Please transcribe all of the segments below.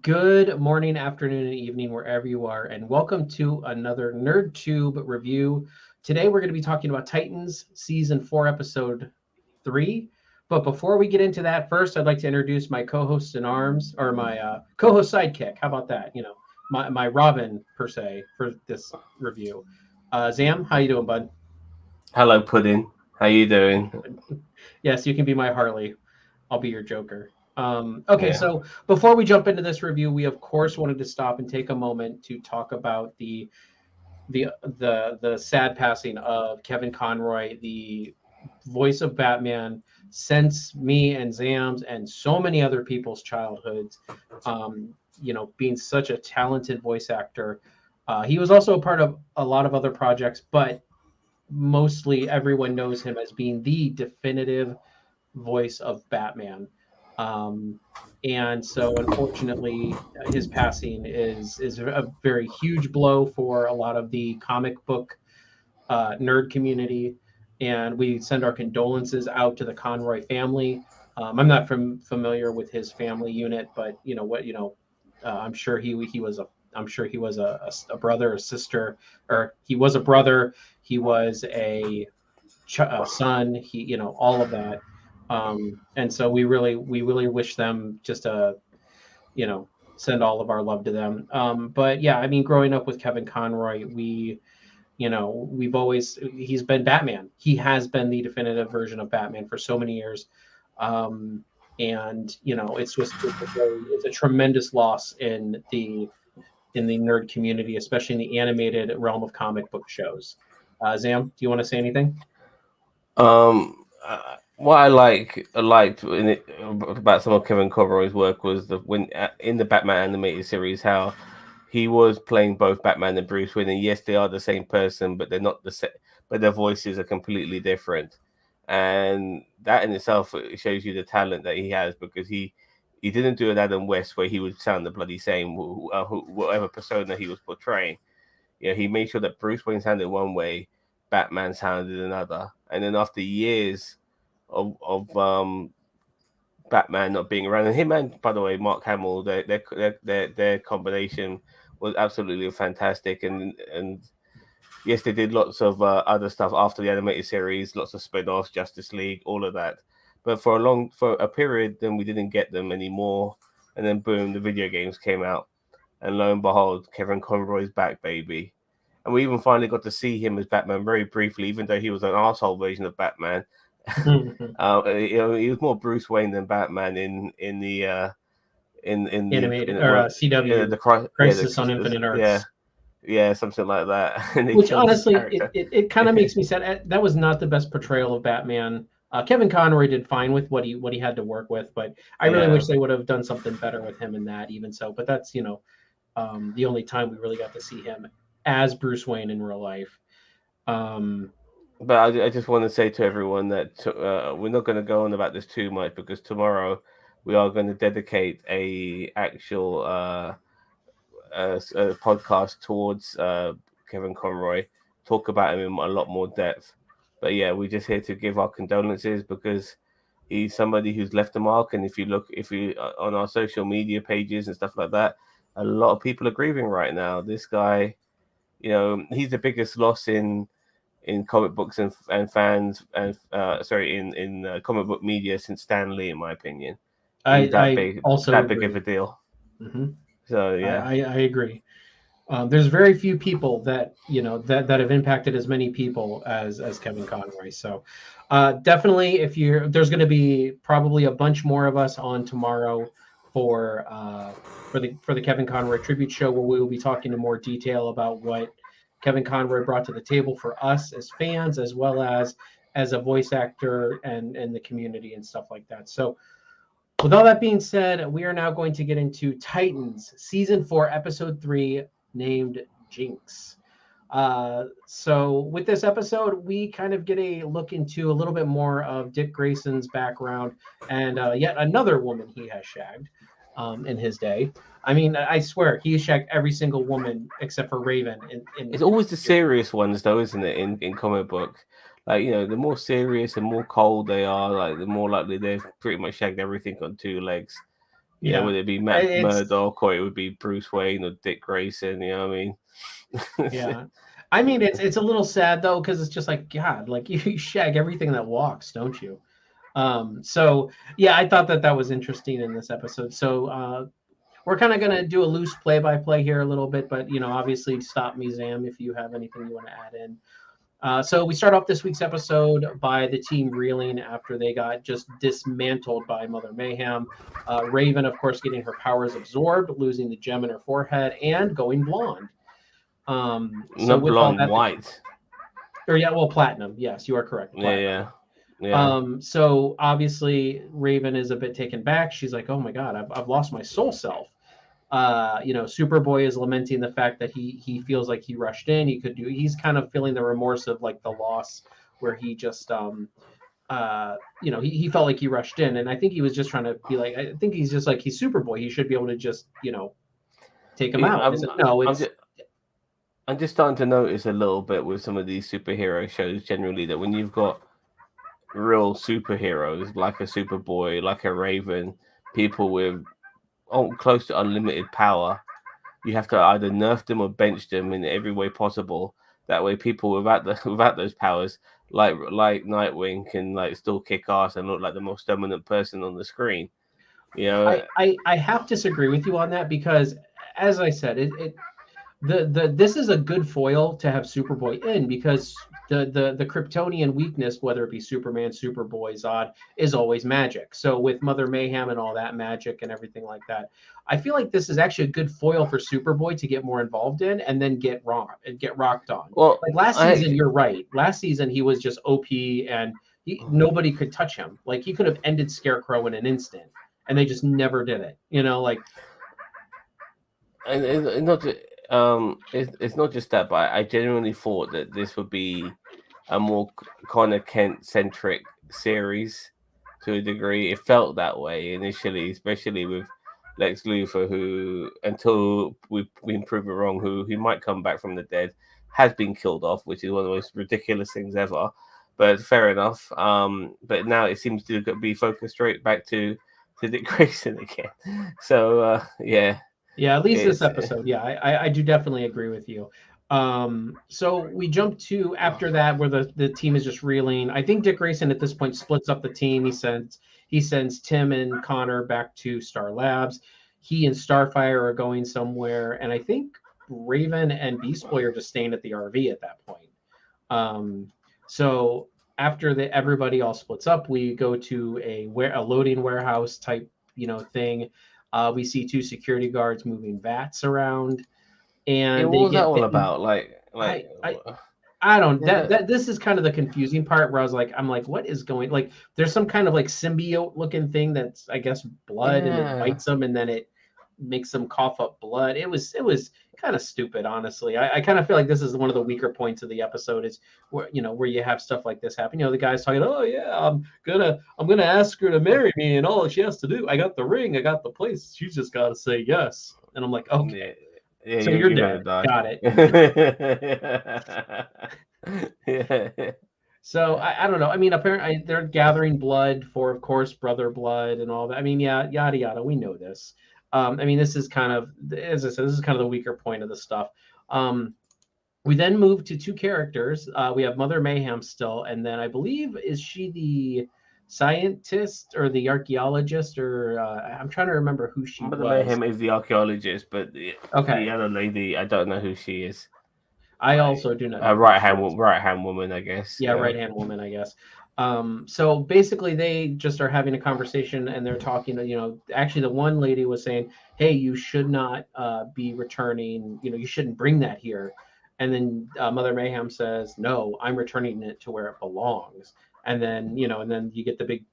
Good morning, afternoon, and evening, wherever you are, and welcome to another NerdTube review. Today, we're going to be talking about Titans Season 4, Episode 3. But before we get into that, first, I'd like to introduce my co-host in arms, or my co-host sidekick. How about that? My Robin, per se, for this review. Zam, how you doing, bud? Hello, Pudding. How you doing? Yes, you can be my Harley. I'll be your Joker. Okay, Yeah. so before we jump into this review, we of course wanted to stop and take a moment to talk about the sad passing of Kevin Conroy, the voice of Batman, since me and Zam's and so many other people's childhoods. Being such a talented voice actor. He was also a part of a lot of other projects, but mostly everyone knows him as being the definitive voice of Batman. Um, and so, unfortunately, his passing is a very huge blow for a lot of the comic book nerd community. And we send our condolences out to the Conroy family. I'm not familiar with his family unit, but I'm sure he was a I'm sure he was a brother, a sister, or he was a brother. He was a son. All of that. And so we really wish them just a send all of our love to them. But yeah, I mean, growing up with Kevin Conroy, we've always he's been Batman. He has been the definitive version of Batman for so many years. And it's a tremendous loss in the nerd community, especially in the animated realm of comic book shows. Zam, do you want to say anything? What I liked about some of Kevin Conroy's work was the when in the Batman animated series how he was playing both Batman and Bruce Wayne, and yes, they are the same person, but they're not the same. But their voices are completely different, and that in itself shows you the talent that he has because he didn't do an Adam West where he would sound the bloody same, whatever persona he was portraying. He made sure that Bruce Wayne sounded one way, Batman sounded another, and then after years of Batman not being around, and him and by the way Mark Hamill, their combination was absolutely fantastic, and yes, they did lots of other stuff after the animated series, lots of spin-offs, Justice League, all of that. But for a period, then we didn't get them anymore, and then boom, the video games came out, and lo and behold, Kevin Conroy's back, baby. And we even finally got to see him as Batman very briefly, even though he was an asshole version of Batman. He was more Bruce Wayne than Batman in the in the Animated in, or well, CW the cry, yeah, Crisis on Infinite yeah, Earths. yeah, something like that. And they Which killed his honestly, it, character. it, it kind of makes me sad. That was not the best portrayal of Batman. Kevin Conroy did fine with what he had to work with, but I really Yeah, wish they would have done something better with him in that. Even so, but that's the only time we really got to see him as Bruce Wayne in real life. Um, but I just want to say to everyone that we're not going to go on about this too much because tomorrow we are going to dedicate a actual podcast towards Kevin Conroy, talk about him in a lot more depth. But yeah, we're just here to give our condolences because he's somebody who's left a mark. And if you on our social media pages and stuff like that, a lot of people are grieving right now. This guy, he's the biggest loss in comic books and fans and sorry in comic book media since Stan Lee, in my opinion. I He's I also that big of a agree. deal. Hmm So I, yeah. I I agree. There's very few people that that have impacted as many people as Kevin Conroy. So definitely, if you're there's going to be probably a bunch more of us on tomorrow for for the Kevin Conroy tribute show, where we will be talking in more detail about what Kevin Conroy brought to the table for us as fans, as well as a voice actor and the community and stuff like that. So with all that being said, we are now going to get into Titans season 4, episode 3, named Jinx. So with this episode, we kind of get a look into a little bit more of Dick Grayson's background and yet another woman he has shagged in his day. I mean, I swear he has shagged every single woman except for Raven It's in always the the series. serious ones, though, isn't it? In comic book, like the more serious and more cold they are, like the more likely they've pretty much shagged everything on two legs. You know, would it be Matt It's Murdock or it would be Bruce Wayne or Dick Grayson? You know what I mean? yeah. I mean, it's a little sad though because it's just like God, like you shag everything that walks, don't you? So yeah, I thought that was interesting in this episode. So we're kind of gonna do a loose play-by-play here a little bit, but obviously stop me, Zam, if you have anything you want to add in. So we start off this week's episode by the team reeling after they got just dismantled by Mother Mayhem. Raven, of course, getting her powers absorbed, losing the gem in her forehead, and going blonde. So not with blonde, all that, white. Platinum. Yes, you are correct. Platinum. Yeah. So obviously Raven is a bit taken back. She's like, "Oh my God, I've lost my soul self." Superboy is lamenting the fact that he feels like he rushed in. He's kind of feeling the remorse of like the loss where he just he felt like he rushed in, and I think he was just trying to be like, I think he's just like he's Superboy. He should be able to just take him out. I'm just starting to notice a little bit with some of these superhero shows generally that when you've got real superheroes like a Superboy, like a Raven, people with close to unlimited power, you have to either nerf them or bench them in every way possible. That way, people without those powers, like Nightwing, can like still kick ass and look like the most dominant person on the screen. I have to disagree with you on that because, as I said, this is a good foil to have Superboy in because the Kryptonian weakness, whether it be Superman, Superboy, Zod, is always magic. So with Mother Mayhem and all that magic and everything like that, I feel like this is actually a good foil for Superboy to get more involved in and then get rocked on. Well, like last season, you're right. Last season he was just OP and nobody could touch him. Like he could have ended Scarecrow in an instant, and they just never did it. And not it's not just that, but I genuinely thought that this would be a more Connor Kent centric series to a degree. It felt that way initially, especially with Lex Luthor, who, until we've been proven wrong, who might come back from the dead, has been killed off, which is one of the most ridiculous things ever. But fair enough. But now it seems to be focused straight back to Dick Grayson again. So yeah. Yeah, at least this episode. Yeah, I do definitely agree with you. So we jump to after that where the team is just reeling. I think Dick Grayson at this point splits up the team. He sends Tim and Connor back to Star Labs. He and Starfire are going somewhere, and I think Raven and Beast Boy are just staying at the RV at that point. So after everybody all splits up, we go to a loading warehouse type thing. We see two security guards moving vats around, and what was that all about? I don't. This is kind of the confusing part where I'm like, what is going? Like, there's some kind of like symbiote looking thing that's I guess blood, and it bites them, and then it makes them cough up blood. It was kind of stupid, honestly. I kind of feel like this is one of the weaker points of the episode is where you have stuff like this happen. The guy's talking, oh yeah, I'm gonna ask her to marry me, and all she has to do, I got the ring, I got the place, she's just got to say yes. And I'm like, okay, yeah, so you're dead. Got it. Yeah. So I don't know. I mean, apparently they're gathering blood for, of course, brother blood and all that. I mean, yeah, yada yada. We know this. I mean, this is kind of, as I said, this is kind of the weaker point of the stuff. We then move to two characters. We have Mother Mayhem still, and then I believe, is she the scientist or the archaeologist, or I'm trying to remember who she Mother was. Mayhem is the archaeologist, but the other lady, I don't know who she is. I also do not know. A right-hand woman, I guess. Yeah, right-hand woman, I guess. So basically they just are having a conversation and they're talking, actually the one lady was saying, hey, you should not be returning, you shouldn't bring that here. And then Mother Mayhem says, no, I'm returning it to where it belongs. And then, and then you get the big,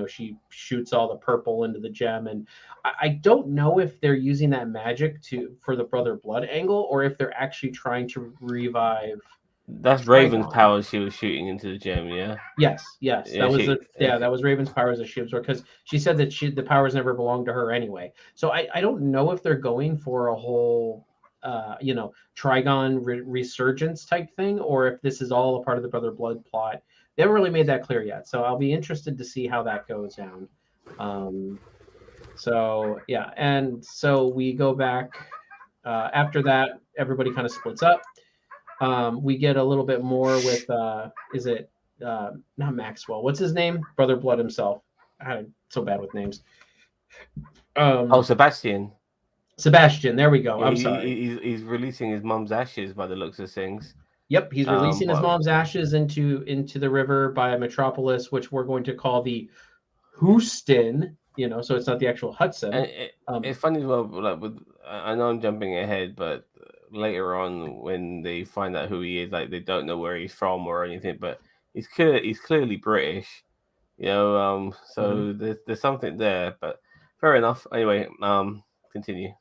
she shoots all the purple into the gem. And I don't know if they're using that magic for the brother blood angle, or if they're actually trying to revive. That's Raven's powers she was shooting into the gem, yeah? Yes. That was Raven's powers that she absorbed, because she said that the powers never belonged to her anyway. So I don't know if they're going for a whole, Trigon resurgence type thing, or if this is all a part of the Brother Blood plot. They haven't really made that clear yet. So I'll be interested to see how that goes down. So yeah, and so we go back. After that, everybody kind of splits up. We get a little bit more with is it not Maxwell? What's his name? Brother Blood himself. I'm so bad with names. Oh, Sebastian. Sebastian. There we go. Yeah, I'm sorry. he's releasing his mum's ashes by the looks of things. Yep, he's releasing his But mom's ashes into the river by Metropolis, which we're going to call the Houston. So it's not the actual Hudson. it's funny as well. Like I know I'm jumping ahead, but later on when they find out who he is, like they don't know where he's from or anything, but he's clearly British. So there's something there, but fair enough. Anyway, continue.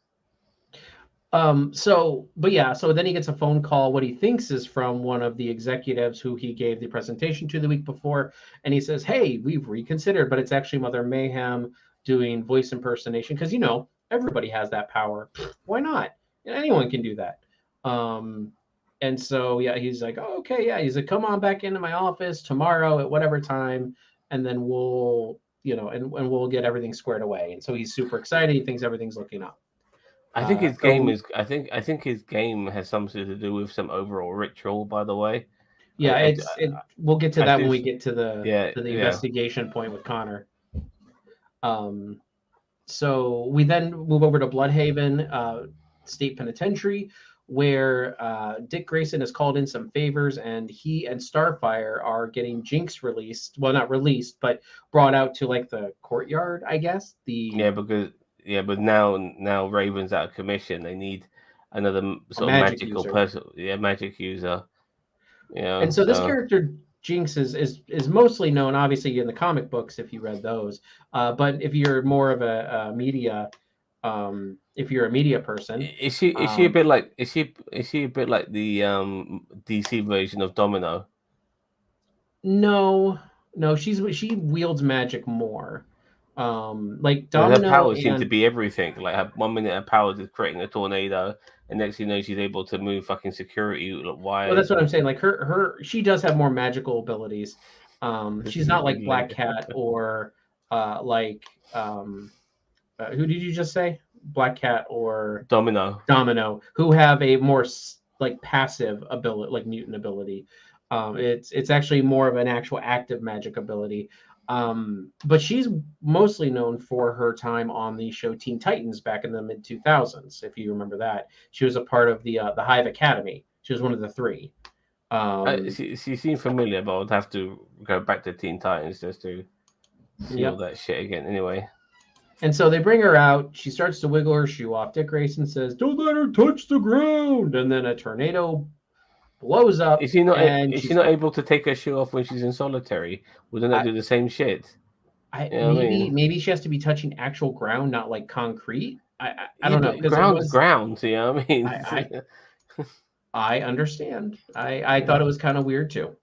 So then he gets a phone call, what he thinks is from one of the executives who he gave the presentation to the week before. And he says, hey, we've reconsidered, but it's actually Mother Mayhem doing voice impersonation. Cause everybody has that power. Why not? Anyone can do that. And so, yeah, he's like, oh, okay. Yeah. He's like, come on back into my office tomorrow at whatever time. And then we'll, and we'll get everything squared away. And so he's super excited. He thinks everything's looking up. I think his game is. I think his game has something to do with some overall ritual. By the way, yeah, we'll get to that when we get to the investigation point with Connor. So we then move over to Bloodhaven State Penitentiary, where Dick Grayson has called in some favors, and he and Starfire are getting Jinx released. Well, not released, but brought out to like the courtyard, I guess. But now Raven's out of commission. They need another sort of magical person. Yeah, magic user. Yeah. And so this character Jinx is mostly known, obviously, in the comic books if you read those. But if you're more of a media, if you're a media person, is she a bit like is she a bit like the DC version of Domino? No, she wields magic more. Like Domino, her powers seem to be everything. Like 1 minute her powers is creating a tornado, and next thing you know she's able to move fucking security wires. Well, that's what I'm saying. Like she does have more magical abilities. She's not like Black Cat or like who did you just say? Black Cat or Domino, who have a more like passive ability, like mutant ability. It's actually more of an actual active magic ability. But she's mostly known for her time on the show Teen Titans back in the mid 2000s. If you remember that, she was a part of the Hive Academy. She was one of the three. She seemed familiar, but I would have to go back to Teen Titans just to see all that shit again. Anyway. And so they bring her out. She starts to wiggle her shoe off. Dick Grayson says, "Don't let her touch the ground." And then a tornado blows up. Is she not able to take her shoe off when she's in solitary? Wouldn't that do the same shit? Maybe she has to be touching actual ground, not like concrete. I don't know. Ground. You know what I mean? I understand. I thought it was kind of weird too.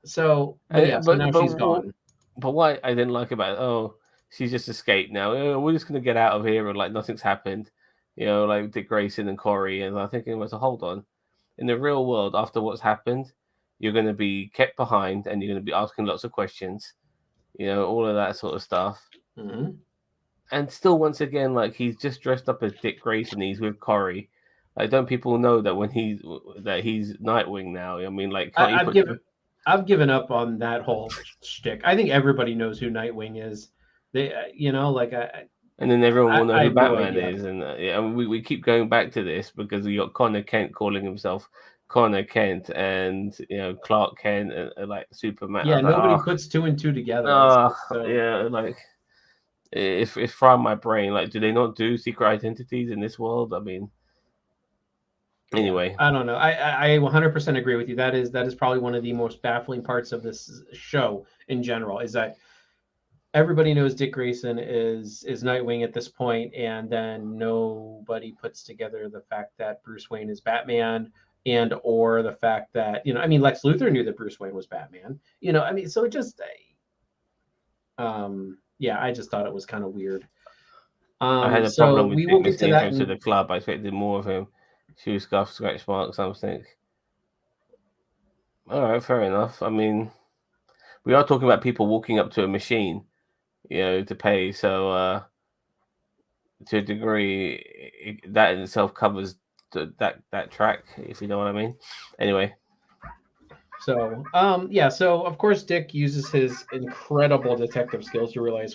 So now she's gone. But what I didn't like about it, she's just escaped now. We're just gonna get out of here and like nothing's happened. Like Dick Grayson and Corey, and I'm thinking, hold on. In the real world, after what's happened, you're going to be kept behind and you're going to be asking lots of questions, all of that sort of stuff. Mm-hmm. And still, once again, like he's just dressed up as Dick Grayson, he's with Corey. Like, don't people know that when he's Nightwing now? I mean, like, I've given up on that whole shtick. I think everybody knows who Nightwing is. They, and then everyone will know who Batman is, and we keep going back to this because we got Connor Kent calling himself Connor Kent, and Clark Kent, and like Superman. Yeah, nobody puts two and two together. Yeah, like it's frying my brain. Like, do they not do secret identities in this world? I mean, anyway, I don't know. I 100% agree with you. That is probably one of the most baffling parts of this show in general. Is that everybody knows Dick Grayson is Nightwing at this point, and then nobody puts together the fact that Bruce Wayne is Batman, and or the fact that Lex Luthor knew that Bruce Wayne was Batman. So it just, I just thought it was kind of weird. I had a problem with Dick Grayson to the club. I expected more of him. Shoe scuff, scratch mark, something. All right, fair enough. I mean, we are talking about people walking up to a machine. to pay. So to a degree, that in itself covers that track, if you know what I mean. Anyway. So, yeah. So of course, Dick uses his incredible detective skills to realize,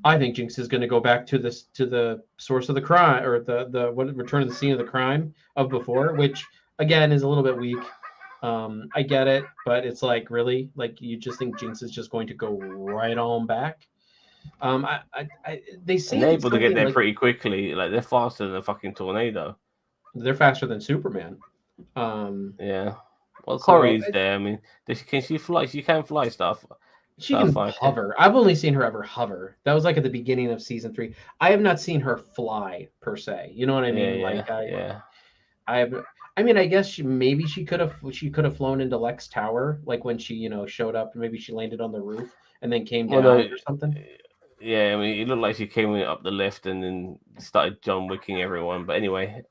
I think Jinx is going to go back to the source of the crime, or the return of the scene of the crime of before, which again is a little bit weak. I get it, but it's like, really, like, you just think Jinx is just going to go right on back. They And say they're that able to get something there like pretty quickly. Like they're faster than a fucking tornado. they're faster than Superman. Um, Yeah. Well, so Corey's there. I mean, can she fly? She can fly stuff. she can Starfire. hover. I've only seen her ever hover. That was like at the beginning of season 3. I have not seen her fly per se. You know what I Yeah, mean? Like yeah. I have. I mean, I guess she could have flown into Lex Tower, like when she showed up. Maybe she landed on the roof and then came Well, no, down or something. yeah. I mean, it looked like she came up the lift and then started John Wicking everyone. But anyway,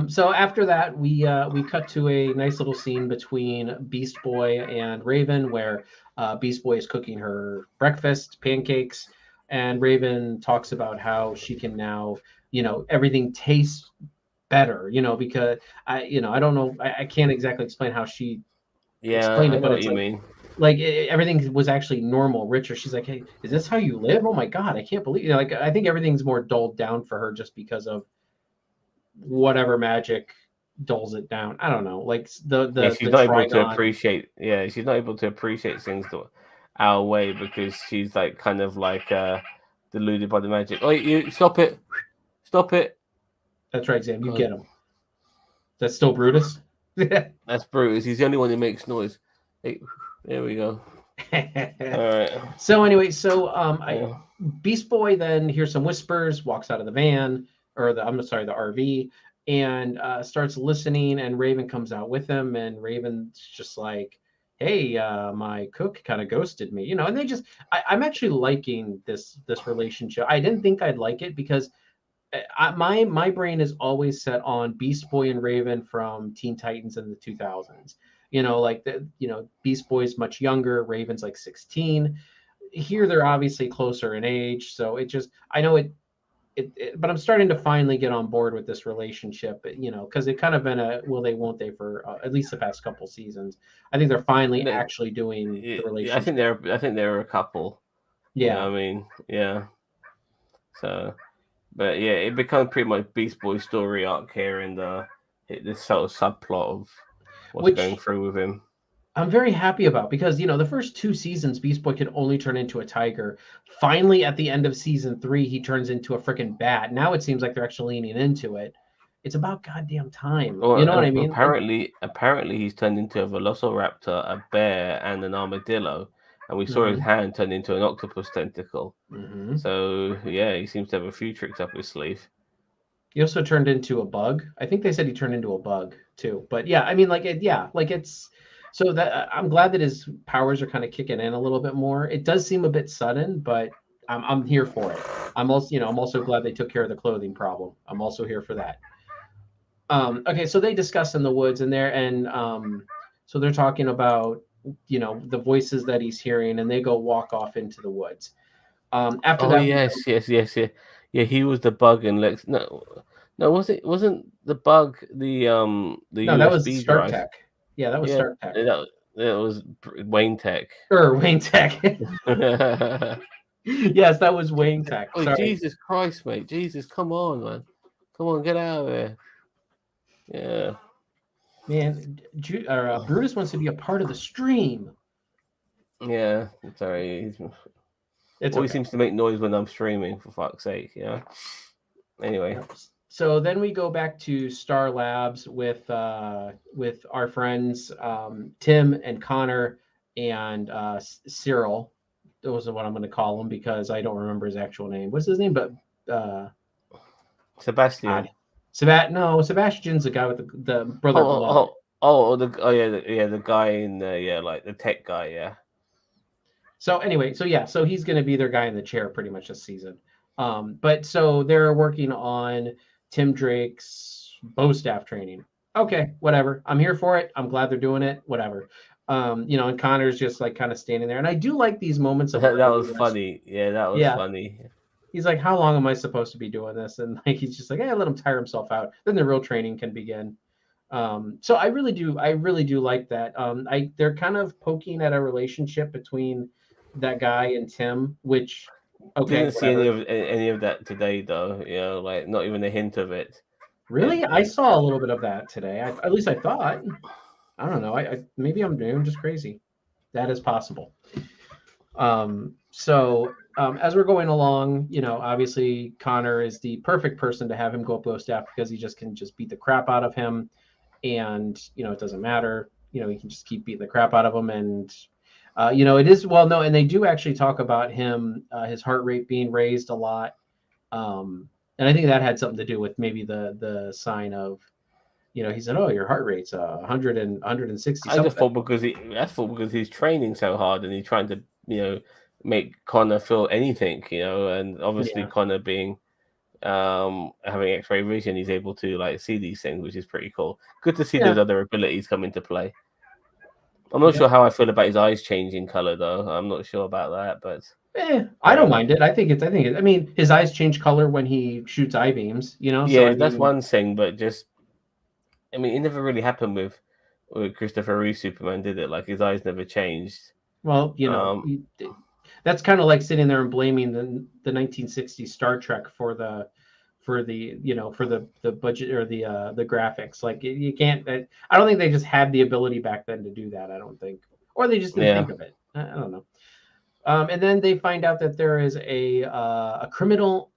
So after that, we cut to a nice little scene between Beast Boy and Raven, where Beast Boy is cooking her breakfast, pancakes, and Raven talks about how she can now, everything tastes better, because I don't know, I can't exactly explain how she yeah, explained I it, know but what it's you mean. like everything was actually normal, richer. She's like, hey, is this how you live? Oh my God, I can't believe, like, I think everything's more dulled down for her just because of whatever magic dulls it down. I don't know, like the Yeah, the she's the not able to Trigon. appreciate. Yeah, she's not able to appreciate things our way because she's like kind of like deluded by the magic. Oh, you stop it! Stop it! That's right, Sam. You God, get him. That's still Brutus. that's Brutus. He's the only one who makes noise. Hey, there we go. All right. So anyway, I Yeah. Beast Boy then hears some whispers, walks out of the van, or I'm sorry, the RV, and starts listening. And Raven comes out with him, and Raven's just like, "Hey, my cook kind of ghosted me," And they just, I'm actually liking this relationship. I didn't think I'd like it because my brain is always set on Beast Boy and Raven from Teen Titans in the 2000s. Like Beast Boy's much younger, Raven's like 16. Here they're obviously closer in age, so it just, I know but I'm starting to finally get on board with this relationship, because it kind of been a will they won't they for at least the past couple seasons. I think they're finally They- actually doing the I think relationship. they're a couple. You know Yeah. what I mean? Yeah. So, but yeah, it becomes pretty much Beast Boy's story arc here, and this sort of subplot of what's going Which through with him. I'm very happy about, because the first 2 seasons Beast Boy could only turn into a tiger. Finally, at the end of season 3, he turns into a freaking bat. Now it seems like they're actually leaning into it. It's about goddamn time. You Well, know what I mean? Like, apparently he's turned into a velociraptor, a bear, and an armadillo, and we saw his hmm hand turn into an octopus tentacle. hmm So yeah, he seems to have a few tricks up his sleeve. he also turned into a bug. I think they said he turned into a bug too. But yeah, I mean, like, like it's so that I'm glad that his powers are kind of kicking in a little bit more. It does seem a bit sudden, but I'm here for it. I'm also glad they took care of the clothing problem. I'm also here for that. Okay, so they discuss in the woods, and so they're talking about the voices that he's hearing, and they go walk off into the woods. After Oh that, yeah. He was the bug in Lex. No, wasn't the bug the no, that was USB Stark drive? Tech. Yeah, that was Yeah, Stark Tech that was Wayne Tech. or Wayne Tech. Oh Yes, that was Wayne Tech. Sorry, Jesus Christ, mate! Jesus, come on, man! Come on, get out of there! Yeah. man. Brutus wants to be a part of the stream. Yeah, sorry. He It's always okay. seems to make noise when I'm streaming, for fuck's sake, yeah. Anyway. So then we go back to Star Labs with our friends Tim and Connor and Cyril. Those are what I'm going to call him because I don't remember his actual name. What's his name? But Sebastian. No, Sebastian's the guy with the brother blood. The guy in like the tech guy, yeah. So anyway, so he's going to be their guy in the chair pretty much this season. But so they're working on Tim Drake's bow staff training. Okay, whatever. I'm here for it. I'm glad they're doing it. Whatever. And Connor's just like kind of standing there. And I do like these moments of That brevity was where funny. Yeah, that was yeah, funny. he's like, how long am I supposed to be doing this? And like he's just like, hey, let him tire himself out. Then the real training can begin. So I really do like that. They're kind of poking at a relationship between that guy and Tim, which okay, Didn't see whatever. any of that today though. You know, like not even a hint of it. Really, I saw a little bit of that today. At least I thought. I don't know. Maybe I'm just crazy. That is possible. As we're going along, obviously Connor is the perfect person to have him go up Ghost Staff because he just can just beat the crap out of him, and it doesn't matter. He can just keep beating the crap out of him, and it is well no, and they do actually talk about him, his heart rate being raised a lot, and I think that had something to do with maybe the sign of, he said, oh, your heart rate's 100 and 160 I just something. thought because he's training so hard and he's trying to make Connor feel anything, and obviously Yeah. Connor being having X-ray vision, he's able to like see these things, which is pretty cool. Good to see Yeah. those other abilities come into play. I'm not Yeah. sure how I feel about his eyes changing color though. I'm not sure about that, but I fair don't enough. mind it. I mean, his eyes change color when he shoots eye beams, so I Yeah, that's mean, one thing, but just I mean, it never really happened with Christopher Reeve Superman, did it? Like his eyes never changed. well, Um, that's kind of like sitting there and blaming the 1960s Star Trek for the budget or the graphics. Like you can't. I don't think they just had the ability back then to do that. I don't think, or they just didn't yeah. think of it. I don't know. And then they find out that there is a criminal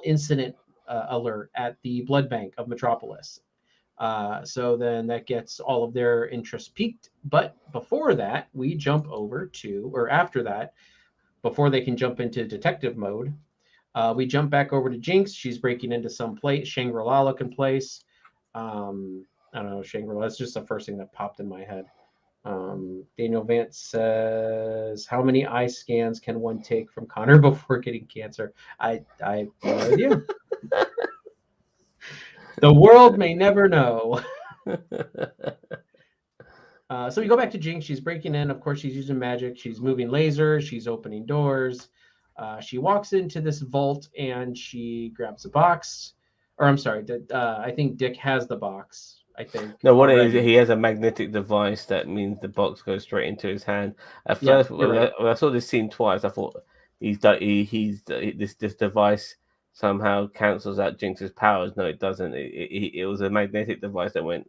incident alert at the blood bank of Metropolis. So then that gets all of their interest peaked. But before that, we jump over to, or after that, before they can jump into detective mode, we jump back over to Jinx. She's breaking into some place, Shangri-La looking place. I don't know, Shangri-La. That's just the first thing that popped in my head. Daniel Vance says, "How many eye scans can one take from Connor before getting cancer?" I have no idea. The world may never know. So we go back to Jinx. She's breaking in. Of course, she's using magic. She's moving lasers. She's opening doors. She walks into this vault and she grabs a box. Or I'm sorry, I think Dick has the box. I think No, what it is, already. he has a magnetic device that means the box goes straight into his hand. At Yeah, first, you're right. when I saw this scene twice, I thought this device somehow cancels out Jinx's powers. No, it doesn't. It was a magnetic device that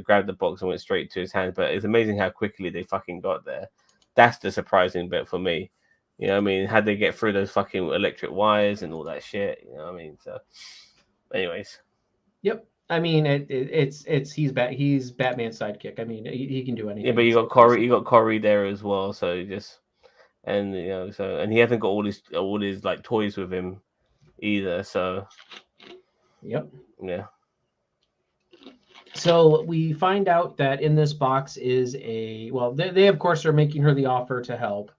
grabbed the box and went straight to his hand. But it's amazing how quickly they fucking got there. That's the surprising bit for me. You know what I mean? How'd they get through those fucking electric wires and all that shit? You know what I mean? So, anyways. Yep. I mean, he's Batman's sidekick. I mean, he can do Yeah, anything but in some cases. You got Corey there as well, so just and and he hasn't got all his like toys with him either, so Yep. yeah. So we find out that in this box is they of course are making her the offer to help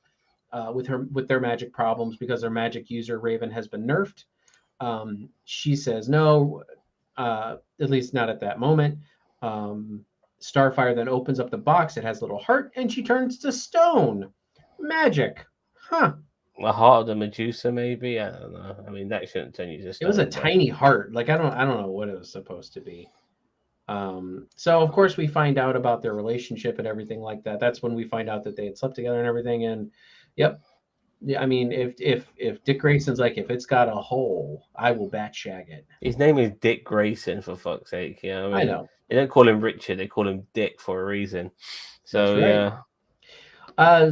with their magic problems because their magic user Raven has been nerfed. She says no, at least not at that moment. Starfire then opens up the box. It has a little heart, and she turns to stone. Magic, huh? A heart of the Medusa, maybe. I don't know. I mean, that shouldn't turn you to It was a stone, but tiny heart. Like I don't know what it was supposed to be. So of course we find out about their relationship and everything like that. That's when we find out that they had slept together and everything. And yep, yeah. I mean, if Dick Grayson's like, if it's got a hole, I will bat shag it. his name is Dick Grayson for fuck's sake. You know what I I mean? know. They don't call him Richard; they call him Dick for a reason. That's So right. yeah.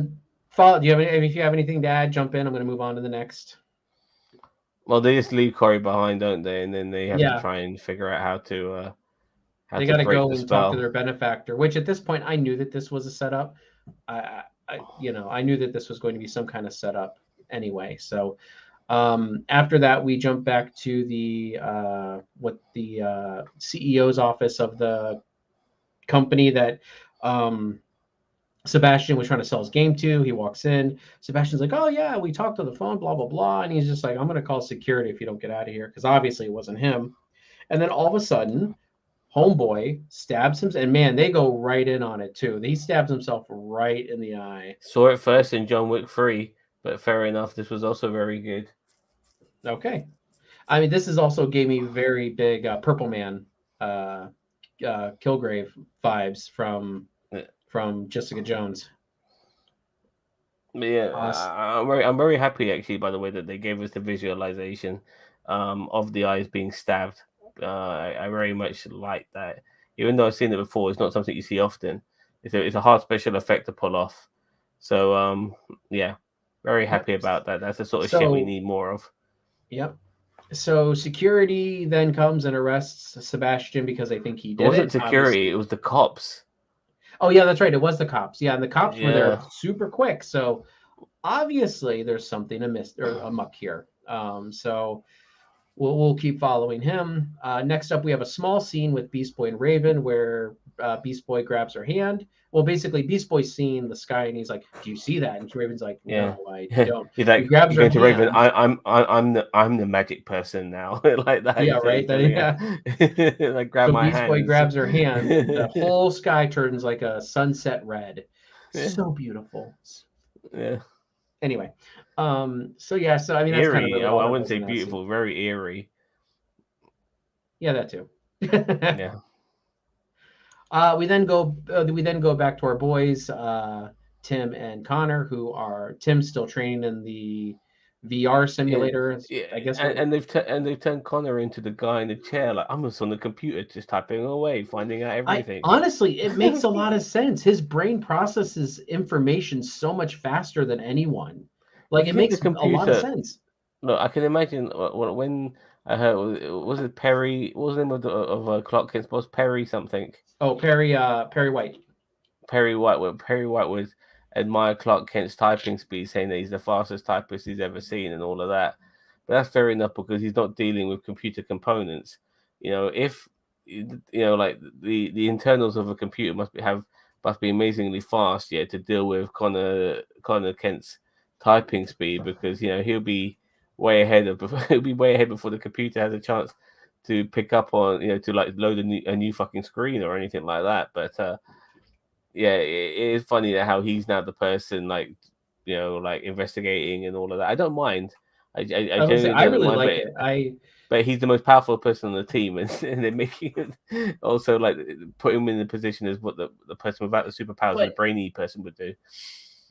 Do you have if you have anything to add, jump in. I'm going to move on to the next. Well, they just leave Corey behind, don't they? And then they have to Yeah, try and figure out how they to got to break go the and talk to spell. their benefactor. Which at this point, I knew that this was a setup. I knew that this was going to be some kind of setup anyway. So after that, we jump back to the CEO's office of the company that Sebastian was trying to sell his game to. He walks in. Sebastian's like, "Oh yeah, we talked on the phone, blah blah blah," and he's just like, "I'm going to call security if you don't get out of here," because obviously it wasn't him. And then all of a sudden, Homeboy stabs him, and man, they go right in on it too. He stabs himself right in the eye. Saw it first in John Wick 3, but fair enough. This was also very good. Okay. I mean, this is also gave me very big Purple Man uh, Kilgrave vibes from Jessica Jones. Yeah, Awesome. I'm very happy actually. By the way, that they gave us the visualization of the eyes being stabbed. I very much like that. Even though I've seen it before, it's not something you see often. It's a hard special effect to pull off. So yeah, very Yep. happy about that. That's the sort of shit we So, need more of. yep. So security then comes and arrests Sebastian because they think he It did wasn't it. security; Obviously. it was the cops. Oh yeah, that's right. It was the cops. Yeah, and the cops were there Yeah, super quick. So obviously there's something amiss or amuck here. So we'll keep following him. Next up, we have a small scene with Beast Boy and Raven where Beast Boy grabs her hand. Well, basically, Beast Boy's seeing the sky and he's like, "Do you see that?" And Raven's like, yeah. "No, I don't." He's He like, grabs you're her going to Raven. hand. I'm the magic person now. Like that. Yeah, He's right. telling Yeah. her, like, grab So my Beast Boy hands. grabs her hand. The whole sky turns like a sunset red. Yeah, So beautiful. yeah. Anyway, so yeah, so I mean that's kind of Eerie. really I, all I there wouldn't was say in that scene. beautiful. Very eerie. Yeah, that too. Yeah. We then go back to our boys, Tim and Connor, who are Tim's still training in the VR Yeah, simulator. yeah, I guess what and they've turned Connor into the guy in the chair. Like I'm just on the computer, just typing away, finding out I everything. honestly it makes a lot of sense. His brain processes information so much faster than anyone. Do Like you it think the makes a lot of computer? sense. Look, I can imagine when I heard was it Perry? What was the name of Clark Kent's boss? Perry something. Oh, Perry White. Perry Whitewood. Perry Whitewood admired Clark Kent's typing speed, saying that he's the fastest typist he's ever seen, and all of that. But that's fair enough because he's not dealing with computer components. If like the internals of a computer must be amazingly fast, yeah, to deal with Connor Kent's typing speed, because he'll be way ahead of he'll be way ahead before the computer has a chance to pick up on to like load a new fucking screen or anything like that. But yeah, it is funny that how he's now the person like like investigating and all of that. I don't mind. I I would say genuinely I don't really mind, like it. but he's the most powerful person on the team, and they're making it also like put him in the position as what the person without the superpowers, the but brainy person would do.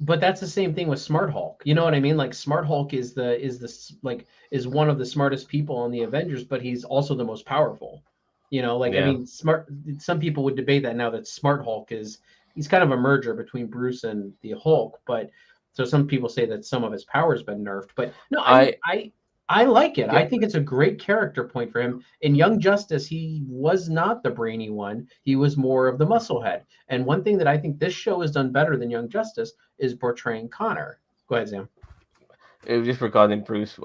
but that's the same thing with Smart Hulk. You know what I mean? Like Smart Hulk is one of the smartest people on the Avengers, but he's also the most powerful. I Yeah, mean, smart. Some people would debate that now that Smart Hulk he's kind of a merger between Bruce and the Hulk, but so some people say that some of his power's been nerfed. But no, I mean, I I like it. I yeah. think it's a great character point for him. In Young Justice, he was not the brainy one. He was more of the musclehead. And one thing that I think this show has done better than Young Justice is portraying Connor. Go ahead, Sam. It was just regarding Bruce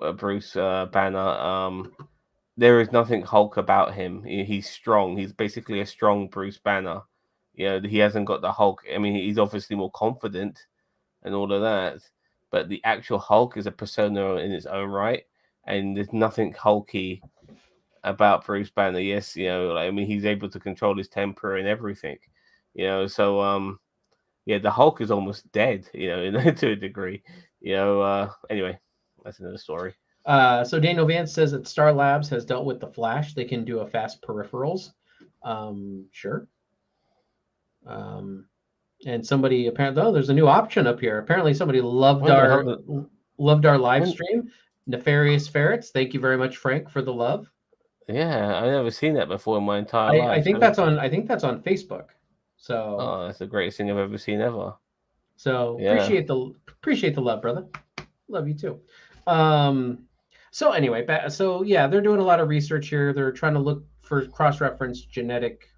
Banner. There is nothing Hulk about him. He's strong. He's basically a strong Bruce Banner. He hasn't got the Hulk. I mean, he's obviously more confident and all of that, but the actual Hulk is a persona in its own right, and there's nothing hulky about Bruce Banner. Yes, like, I mean, he's able to control his temper and everything. So yeah, the Hulk is almost dead. To a degree. Anyway, that's another story. So Daniel Vance says that Star Labs has dealt with the Flash. They can do a fast peripherals. Sure. And somebody apparently, there's a new option up here. Apparently, somebody loved When the hell? our live When? stream. Nefarious Ferrets. Thank you very much, Frank, for the love. Yeah, I never seen that before in my entire I life. think So, that's on Facebook. So oh, that's the greatest thing I've ever seen ever. so Yeah. appreciate the love, brother. Love you too. Um, so anyway, so yeah, they're doing a lot of research here. They're trying to look for cross-reference genetic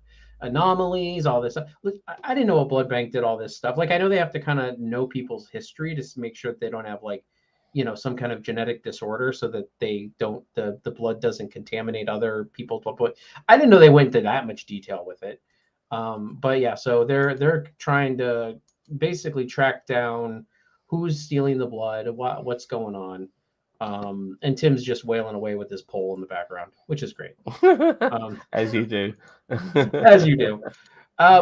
anomalies, all this stuff. Look, I didn't know a blood bank did all this stuff. Like I know they have to kind of know people's history to make sure that they don't have like, some kind of genetic disorder so that they don't the blood doesn't contaminate other people's blood. I didn't know they went into that much detail with it. But yeah, so they're trying to basically track down who's stealing the blood, what's going on. And Tim's just wailing away with his pole in the background, which is great. As you do. As you do.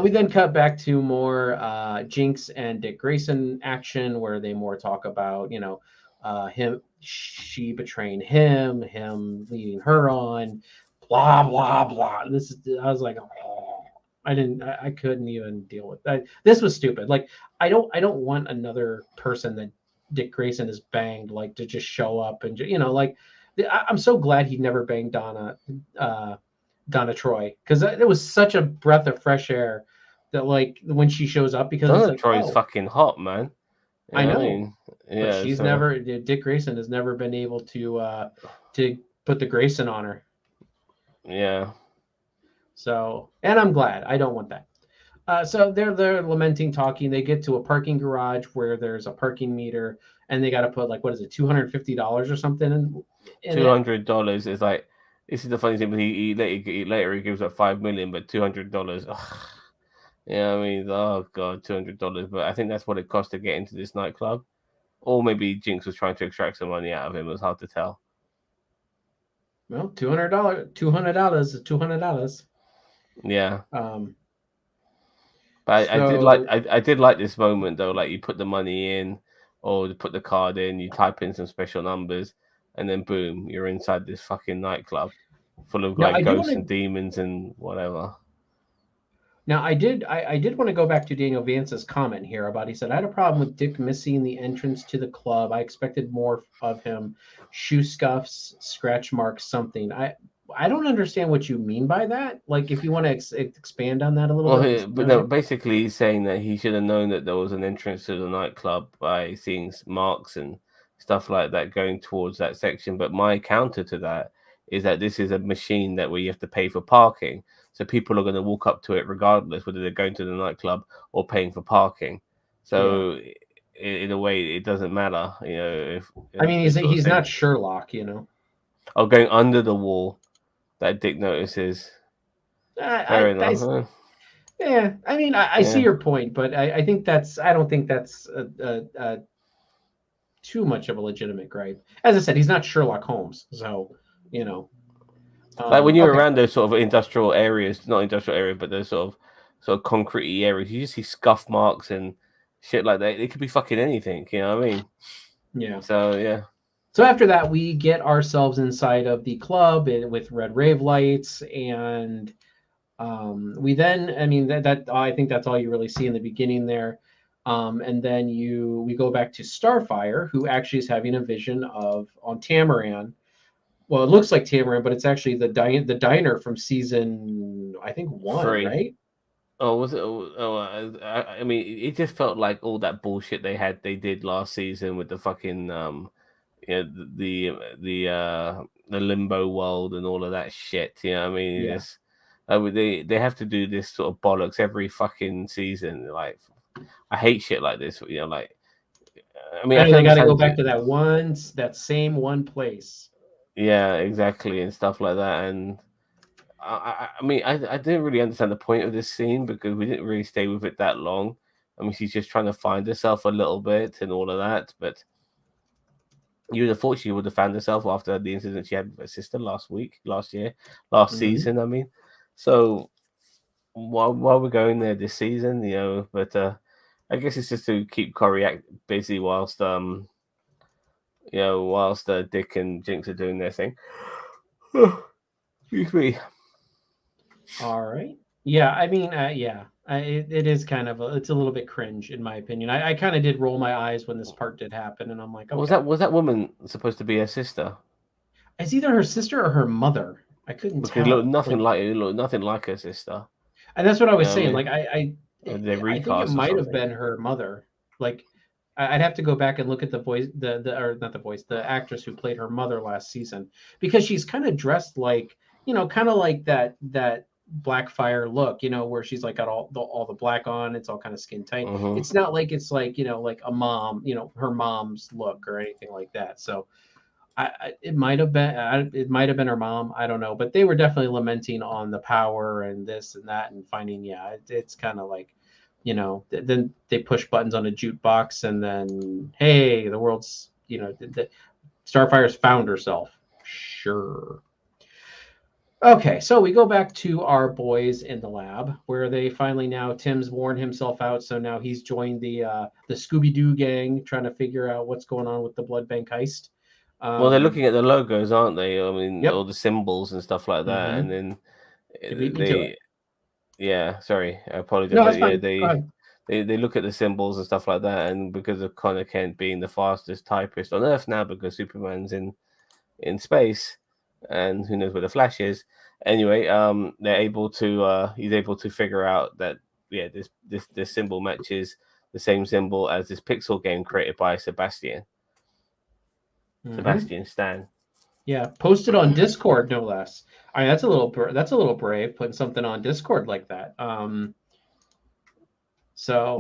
We then cut back to more Jinx and Dick Grayson action, where they more talk about, she betraying him leading her on, blah blah blah. I was like, oh, I couldn't even deal with that. This was stupid. Like, I don't want another person that Dick Grayson has banged like to just show up and I'm so glad he never banged Donna Troy, because it was such a breath of fresh air that, like, when she shows up, because it's Donna like, Troy's oh, fucking hot, man. I know, I mean, but yeah. she's So never Dick Grayson has never been able to put the Grayson on her. yeah. So, and I'm glad. I don't want that. So they're lamenting, talking. They get to a parking garage where there's a parking meter, and they got to put, like, what is it, $250 or something in it. $200 is like, this is the funny thing. But he later he gives up $5 million, but $200. Yeah, I mean, oh god, $200. But I think that's what it cost to get into this nightclub, or maybe Jinx was trying to extract some money out of him. It was hard to tell. Well, $200 is $200. Yeah. Um, But so I did like this moment though. Like, you put the money in, or you put the card in, you type in some special numbers, and then boom, you're inside this fucking nightclub full of now like I do want ghosts and to demons and whatever. Now, I did want to go back to Daniel Vance's comment here about, he said, I had a problem with Dick missing the entrance to the club. I expected more of him. Shoe scuffs, scratch marks, something. I don't understand what you mean by that. Like, if you want to expand on that a little Well, bit and but explain no, it. basically he's saying that he should have known that there was an entrance to the nightclub by seeing marks and stuff like that going towards that section. But my counter to that is that this is a machine that where you have to pay for parking. So people are going to walk up to it regardless whether they're going to the nightclub or paying for parking. Yeah. So in a way, it doesn't matter, I mean, this sort of he's thing. not Sherlock. Oh, going under the wall that Dick notices. Fair I, I, enough. yeah, I mean, I see Yeah. your point, but I think I don't think that's too much of a legitimate gripe. As I said, he's not Sherlock Holmes. So, you know, Like when you're okay. around those sort of industrial areas, not industrial areas, but those sort of concrete areas, you just see scuff marks and shit like that. It could be fucking anything, you know what I mean? Yeah. So yeah. So after that, we get ourselves inside of the club with red rave lights, and we then, I mean, that I think that's all you really see in the beginning there. And then we go back to Starfire, who actually is having a vision on Tamaran. Well, it looks like Tamaran, but it's actually the diner from season, I think, 1, 3. right? Oh, was it? I mean, it just felt like all that bullshit they did last season with the fucking the limbo world and all of that shit. You know what I mean? Yeah. It's, they have to do this sort of bollocks every fucking season. Like, I hate shit like this. Like, I mean, I I know can they got to go understand back it. to that same one place. Yeah, exactly, and stuff like that. And I mean, I didn't really understand the point of this scene because we didn't really stay with it that long. I mean, she's just trying to find herself a little bit and all of that. But you would have thought she would have found herself after the incident she had with her sister last Mhm. season. I mean, so while we're going there this season, but I guess it's just to keep Corey busy whilst Dick and Jinx are doing their thing. Excuse me. All right. Yeah, I mean, yeah, it is kind of it's a little bit cringe in my opinion. I kind of did roll my eyes when this part did happen, and I'm like, Was okay, that woman supposed to be her sister? it's either her sister or her mother. I couldn't Because it looked tell. nothing Like, like it looked nothing like her sister. and that's what I You was know what I saying. mean? Like, Or they I think it recast or might have something. been her mother. Like, I'd have to go back and look at the voice, the or not the voice, the actress who played her mother last season, because she's kind of dressed like, kind of like that Blackfire look, where she's like got all the black on. It's all kind of skin tight. Hmm. It's not like it's like like a mom, her mom's look or anything like that. So it might have been her mom. I don't know, but they were definitely lamenting on the power and this and that and finding. Yeah, it's kind of like, then they push buttons on a jukebox and then, hey, the world's, Starfire's found herself. Sure. Okay, so we go back to our boys in the lab where they finally now Tim's worn himself out, so now he's joined the Scooby Doo gang trying to figure out what's going on with the blood bank heist. Well, they're looking at the logos, aren't they? I mean, Yep. all the symbols and stuff like that, and then You beat me to it. yeah, sorry, I apologize, No, but that's yeah, fine. Go ahead. they look at the symbols and stuff like that, and because of Connor Kent being the fastest typist on Earth now, because Superman's in space, and who knows where the Flash is. Anyway, they're able to he's able to figure out that yeah, this symbol matches the same symbol as this pixel game created by Sebastian. Sebastian Stan. Yeah, posted on Discord, no less. I mean, that's a little brave putting something on Discord like that. So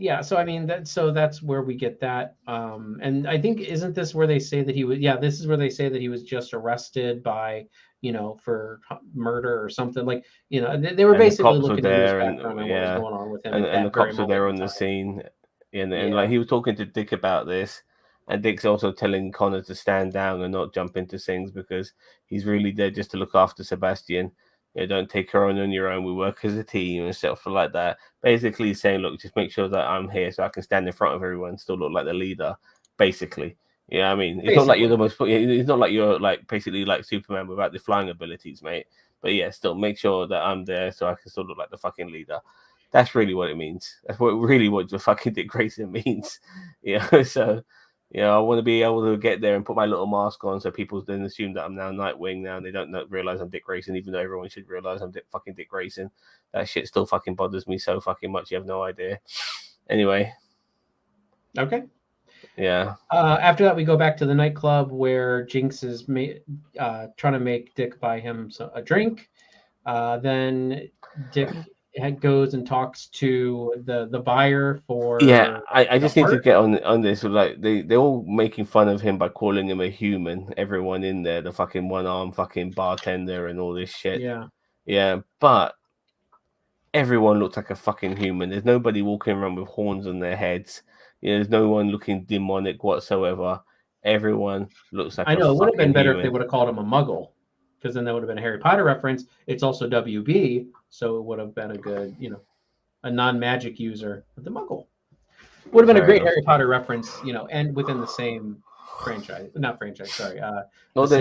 yeah, so I mean that's where we get that. And I think isn't this where they say that he was? Yeah, this is where they say that he was just arrested by for murder or something like they were And the basically cops were looking into his there, and background and what was yeah, going on with him at and the that very cops were moment there in on the time. scene, and Yeah. like he was talking to Dick about this, and Dick's also telling Connor to stand down and not jump into things because he's really there just to look after Sebastian. Don't take her on your own. We work as a team and stuff like that. Basically saying, look, just make sure that I'm here so I can stand in front of everyone and still look like the leader. Basically, yeah. I mean, it's not like you're the most. It's not like you're like basically like Superman without the flying abilities, mate. But yeah, still make sure that I'm there so I can still look like the fucking leader. That's really what it means. That's what the fucking Dick Grayson means. So I want to be able to get there and put my little mask on so people then assume that I'm now Nightwing now and they don't realize I'm Dick Grayson, even though everyone should realize I'm fucking Dick Grayson. That shit still fucking bothers me so fucking much. You have no idea. Anyway. Okay. Yeah. After that, we go back to the nightclub where Jinx is trying to make Dick buy him a drink. Then Dick goes and talks to the buyer for. Yeah, I just need to get on this. Like they're all making fun of him by calling him a human. Everyone in there, the fucking one arm fucking bartender and all this shit. Yeah, but everyone looks like a fucking human. There's nobody walking around with horns on their heads. There's no one looking demonic whatsoever. Everyone looks like I know a it would have been better human. if they would have called him a muggle, because then that would have been a Harry Potter reference. It's also WB, so it would have been a good, a non-magic user. But the muggle would have been a great Harry Potter reference, and within the same franchise, not franchise, sorry. Once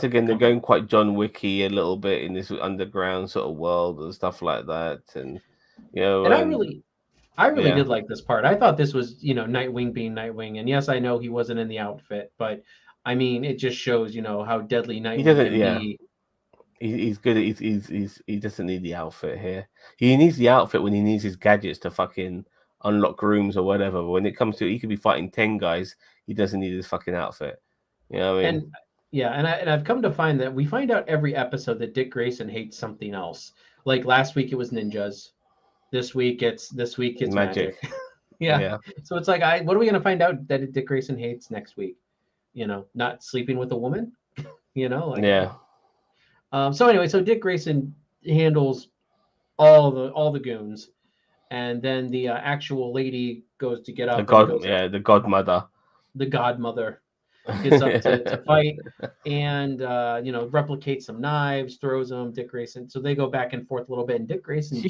again, they're going quite John Wicky a little bit in this underground sort of world and stuff like that, and I really did like this part. I thought this was, Nightwing being Nightwing, and yes, I know he wasn't in the outfit, but I mean, it just shows, how deadly Nightwing can be. He's good. He doesn't need the outfit here. He needs the outfit when he needs his gadgets to fucking unlock rooms or whatever. But when it comes to, he could be fighting 10 guys. He doesn't need his fucking outfit. You know what I mean? And I've come to find that we find out every episode that Dick Grayson hates something else. Like last week it was ninjas. This week it's magic. Yeah. So it's like, what are we going to find out that Dick Grayson hates next week? Not sleeping with a woman. So anyway, so Dick Grayson handles all the goons, and then the actual lady goes to get up. The godmother. The godmother gets up to fight, and replicates some knives, throws them. Dick Grayson. So they go back and forth a little bit, and Dick Grayson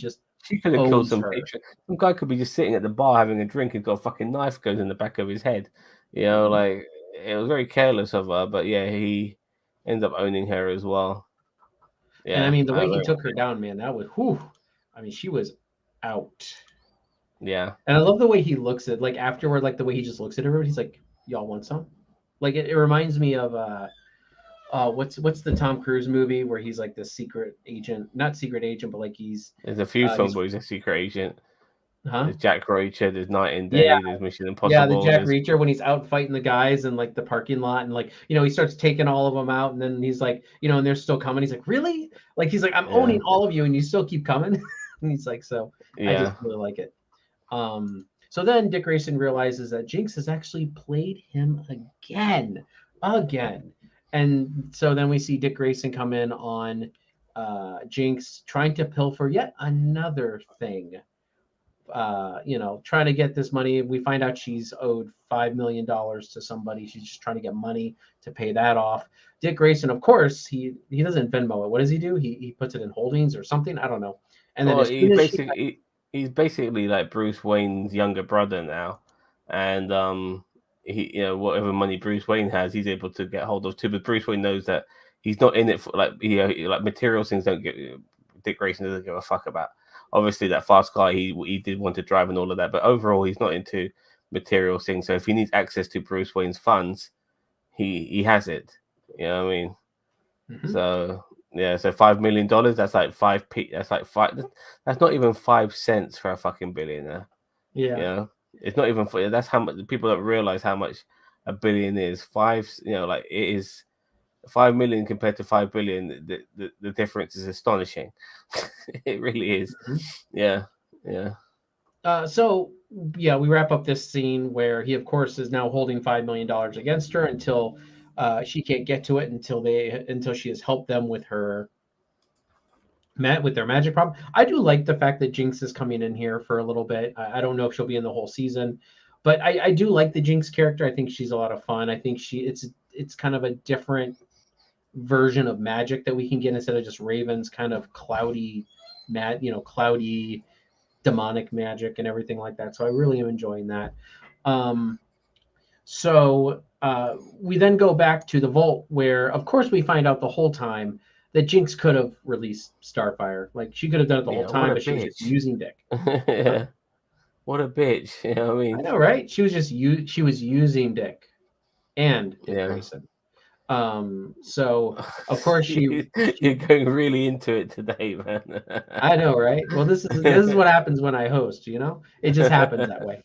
she could have killed some people. Some guy could be just sitting at the bar having a drink and got a fucking knife goes in the back of his head. Like it was very careless of her, but yeah, he ends up owning her as well. Yeah, and I mean the way he took her down, man, that was whew. I mean, she was out. Yeah, and I love the way he looks at afterward, like the way he just looks at everybody. He's like, "Y'all want some?" Like it reminds me of what's the Tom Cruise movie where he's like the secret agent, not secret agent, but like there's a few films where he's a secret agent. Huh? There's Jack Reacher, there's Night and Day, there's Mission Impossible. Yeah, the Jack Reacher when he's out fighting the guys in like the parking lot, and he starts taking all of them out, and then he's like, and they're still coming. He's like, really? Like he's like, I'm owning all of you, and you still keep coming. And he's like, I just really like it. So then Dick Grayson realizes that Jinx has actually played him again. And so then we see Dick Grayson come in on Jinx trying to pilfer yet another thing. trying to get this money. We find out she's owed $5 million to somebody. She's just trying to get money to pay that off. Dick Grayson, of course, he doesn't Venmo it. What does he do? He puts it in holdings or something. I don't know. And then Well, as soon as she, he's basically like Bruce Wayne's younger brother now, and he whatever money Bruce Wayne has, he's able to get hold of too. But Bruce Wayne knows that he's not in it for like material things. Don't get Dick Grayson doesn't give a fuck about. Obviously, that fast car he did want to drive and all of that, but overall, he's not into material things. So if he needs access to Bruce Wayne's funds, he has it. You know what I mean? Mhm. So yeah, so $5 million. That's like That's like five. That's not even 5 cents for a fucking billionaire. Yeah. You know, it's not even for. That's how much people don't realize how much a billion is. Like it is 5 million compared to 5 billion. The difference is astonishing. It really is. Mhm. Yeah. So yeah, we wrap up this scene where he, of course, is now holding $5 million against her until she can't get to it until she has helped them with their magic problem. I do like the fact that Jinx is coming in here for a little bit. I don't know if she'll be in the whole season, but I do like the Jinx character. I think she's a lot of fun. I think it's kind of a different version of magic that we can get instead of just Raven's kind of cloudy, cloudy demonic magic and everything like that. So I really am enjoying that. Um, we then go back to the vault where, of course, we find out the whole time that Jinx could have released Starfire. Like she could have done it the whole Yeah. What time, a but she was just bitch. using Dick. Huh? Yeah. What a bitch. You know what I I mean? know, right? She was using Dick and Dick Yeah. Grayson. So of course You're going really into it today, man. I know, right? Well, this is what happens when I host. It just happens that way.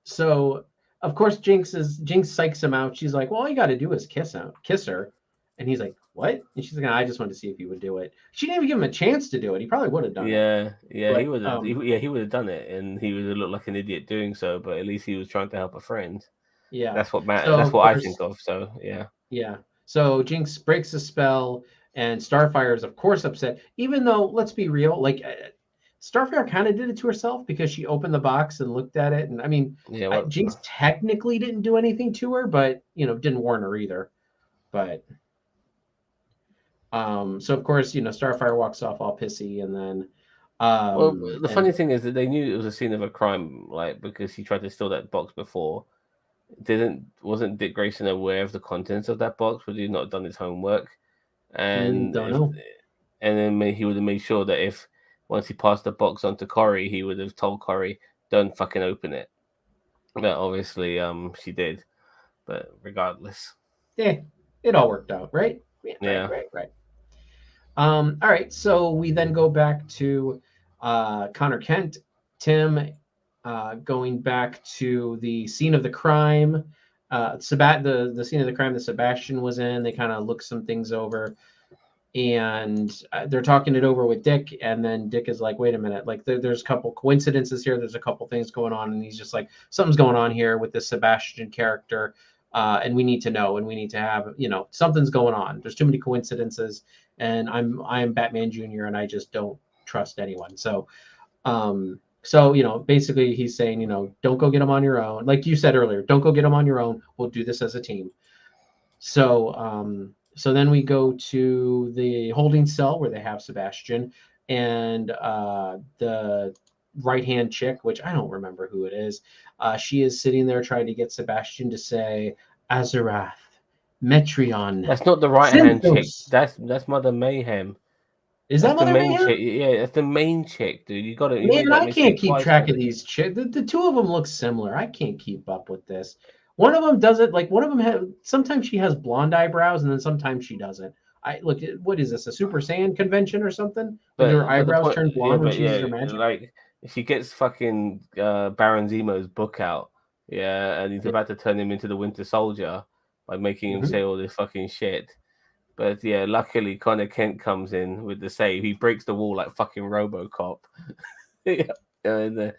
So of course Jinx psychs him out. She's like, well, all you got to do is kiss her. And he's like, what? And she's like, I just wanted to see if he would do it. She didn't even give him a chance to do it. He probably would have done it. Yeah, he But would have. He would have done it, and he would have looked like an idiot doing so. But at least he was trying to help a friend. yeah. That's what matters. So That's of what I think course, of. So yeah, yeah. So Jinx breaks the spell, and Starfire is of course upset. Even though, let's be real, like Starfire kind of did it to herself because she opened the box and looked at it. And I mean, yeah. What? Jinx technically didn't do anything to her, but didn't warn her either. But so of course, Starfire walks off all pissy, and then Well, the funny and thing is that they knew it was a scene of a crime, like because he tried to steal that box before. Wasn't Dick Grayson aware of the contents of that box? Would he not have done his homework? And don't know. then he would have made sure that if once he passed the box on to Corey, he would have told Corey, "Don't fucking open it." But obviously, she did. But regardless, Yeah, it all worked out, right? yeah. Right. All right, so we then go back to Connor Kent, Tim, going back to the scene of the crime. The scene of the crime that Sebastian was in. They kind of look some things over, and they're talking it over with Dick. And then Dick is like, "Wait a minute! Like, there's a couple coincidences here. There's a couple things going on." And he's just like, "Something's going on here with this Sebastian character." And we need to know, and we need to have, something's going on. There's too many coincidences, and I'm Batman Jr. and I just don't trust anyone. So basically he's saying, don't go get them on your own. Like you said earlier, don't go get them on your own. We'll do this as a team. So then we go to the holding cell where they have Sebastian and the right hand chick, which I don't remember who it is. She is sitting there trying to get Sebastian to say Azarath, Metreon, That's not the right hand chick. Synthos. That's Mother Mayhem. Is That's that the Mother main Mayhem? chick. Yeah, that's the main chick, dude. You made Man, that I can't mistake keep twice track of already. these chicks. The two of them look similar. I can't keep up with this. One of them does it like one of them has. Sometimes she has blonde eyebrows, and then sometimes she doesn't. I look. What is this? A Super Saiyan convention or something? When her But the eyebrows point, turn yeah, blonde when but she uses her yeah, magic. like if she gets fucking Baron Zemo's book out, yeah, and he's Yeah. about to turn him into the Winter Soldier by making him Mhm. say all this fucking shit. But yeah, luckily Connor Kent comes in with the save. He breaks the wall like fucking RoboCop. Yeah, and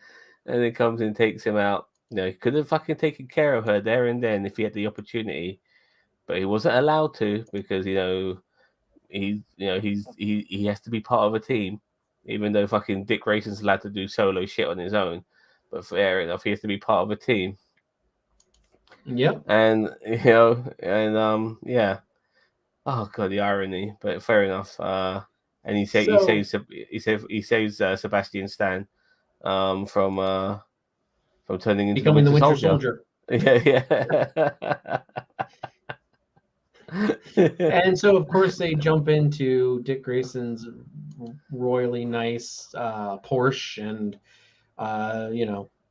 then comes and takes him out. He could have fucking taken care of her there and then if he had the opportunity, but he wasn't allowed to because he has to be part of a team. even though fucking Dick Grayson's allowed to do solo shit on his own. But fair enough, he has to be part of a team. Yep. And yeah. Oh god, the irony. But fair enough. And he So saves Sebastian Stan from turning into the becoming the Winter Winter Soldier. Soldier. Yeah. And so, of course, they jump into Dick Grayson's royally nice Porsche, and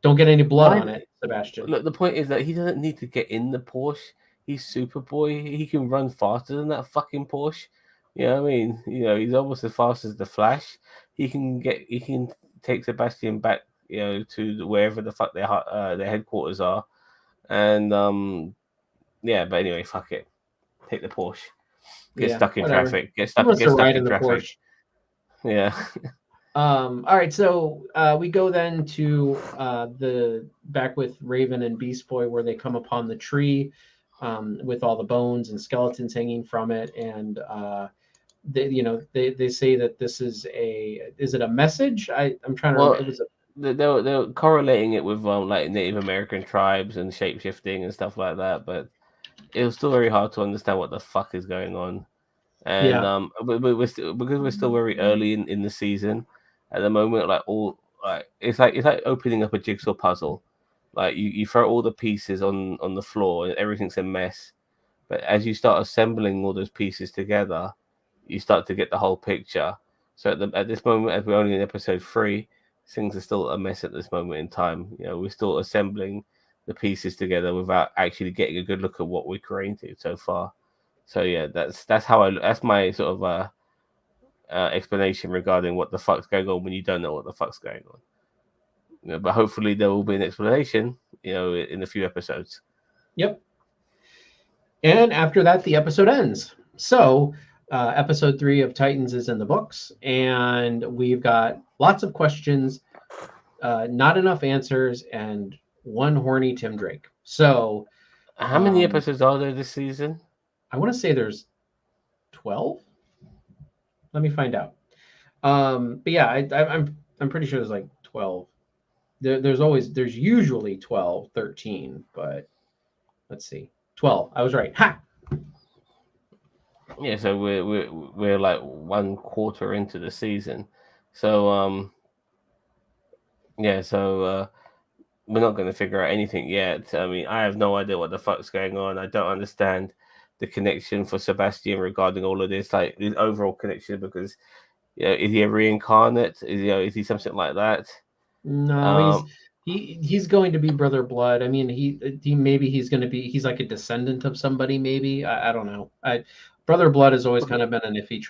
don't get any blood on it, Sebastian. Look, the point is that he doesn't need to get in the Porsche. He's Superboy. He can run faster than that fucking Porsche. You know what I mean? He's almost as fast as the Flash. He can take Sebastian back, to wherever the fuck their headquarters are. And yeah, but anyway, fuck it. Take the Porsche. Get stuck in traffic. Get stuck in traffic. Porsche. Yeah. All right, so we go then to the back with Raven and Beast Boy, where they come upon the tree with all the bones and skeletons hanging from it, and they say that this is it a message? I'm trying to remember. It was they're correlating it with like Native American tribes and shapeshifting and stuff like that, but it was still very hard to understand what the fuck is going on. And but we're still, because we're still very early in the season at the moment, it's like opening up a jigsaw puzzle. Like you throw all the pieces on the floor and everything's a mess, but as you start assembling all those pieces together, you start to get the whole picture. So at this moment, as we're only in episode 3, things are still a mess at this moment in time. We're still assembling the pieces together without actually getting a good look at what we created so far. So yeah, that's my sort of explanation regarding what the fuck's going on when you don't know what the fuck's going on. But hopefully there will be an explanation, in a few episodes. Yep. And after that, the episode ends. So episode 3 of Titans is in the books, and we've got lots of questions, not enough answers, and one horny Tim Drake. So how many episodes are there this season? I want to say there's 12. Let me find out. But yeah, I'm pretty sure there's like 12. There's usually 12, 13, but let's see. 12. I was right. Ha! Yeah, so we're like 1/4 into the season. So yeah, so we're not going to figure out anything yet. I mean, I have no idea what the fuck's going on. I don't understand the connection for Sebastian regarding all of this, like the overall connection, because is he a reincarnate? Is he something like that? No, he's going to be Brother Blood. I mean, he's going to be, he's like a descendant of somebody. Maybe I don't know. Brother Blood has always kind of been an iffy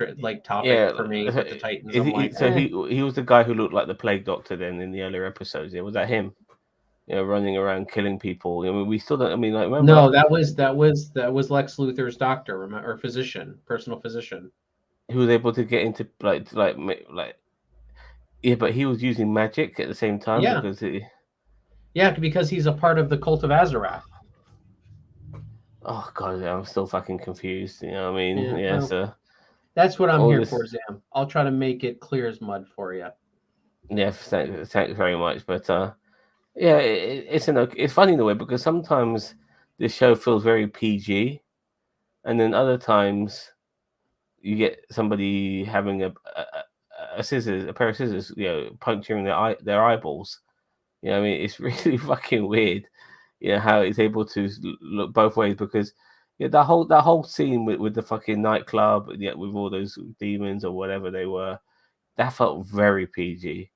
topic for me with the Titans. He was the guy who looked like the Plague Doctor then in the earlier episodes. Yeah, was that him? Running around killing people. I mean, we still don't. I mean, like, remember? No, that was Lex Luthor's doctor, or physician, personal physician. Who was able to get into like. Yeah, but he was using magic at the same time because he's a part of the cult of Azarath. Oh god, I'm still fucking confused. You know what I mean? Yeah, so that's what I'm here for, Zam. I'll try to make it clear as mud for you. Yeah, thanks very much. But yeah, it's funny in a way, because sometimes this show feels very PG, and then other times you get somebody having a pair of scissors, puncturing their eyeballs. I mean, it's really fucking weird. How it's able to look both ways, because that whole scene with the fucking nightclub, with all those demons or whatever they were, that felt very PG.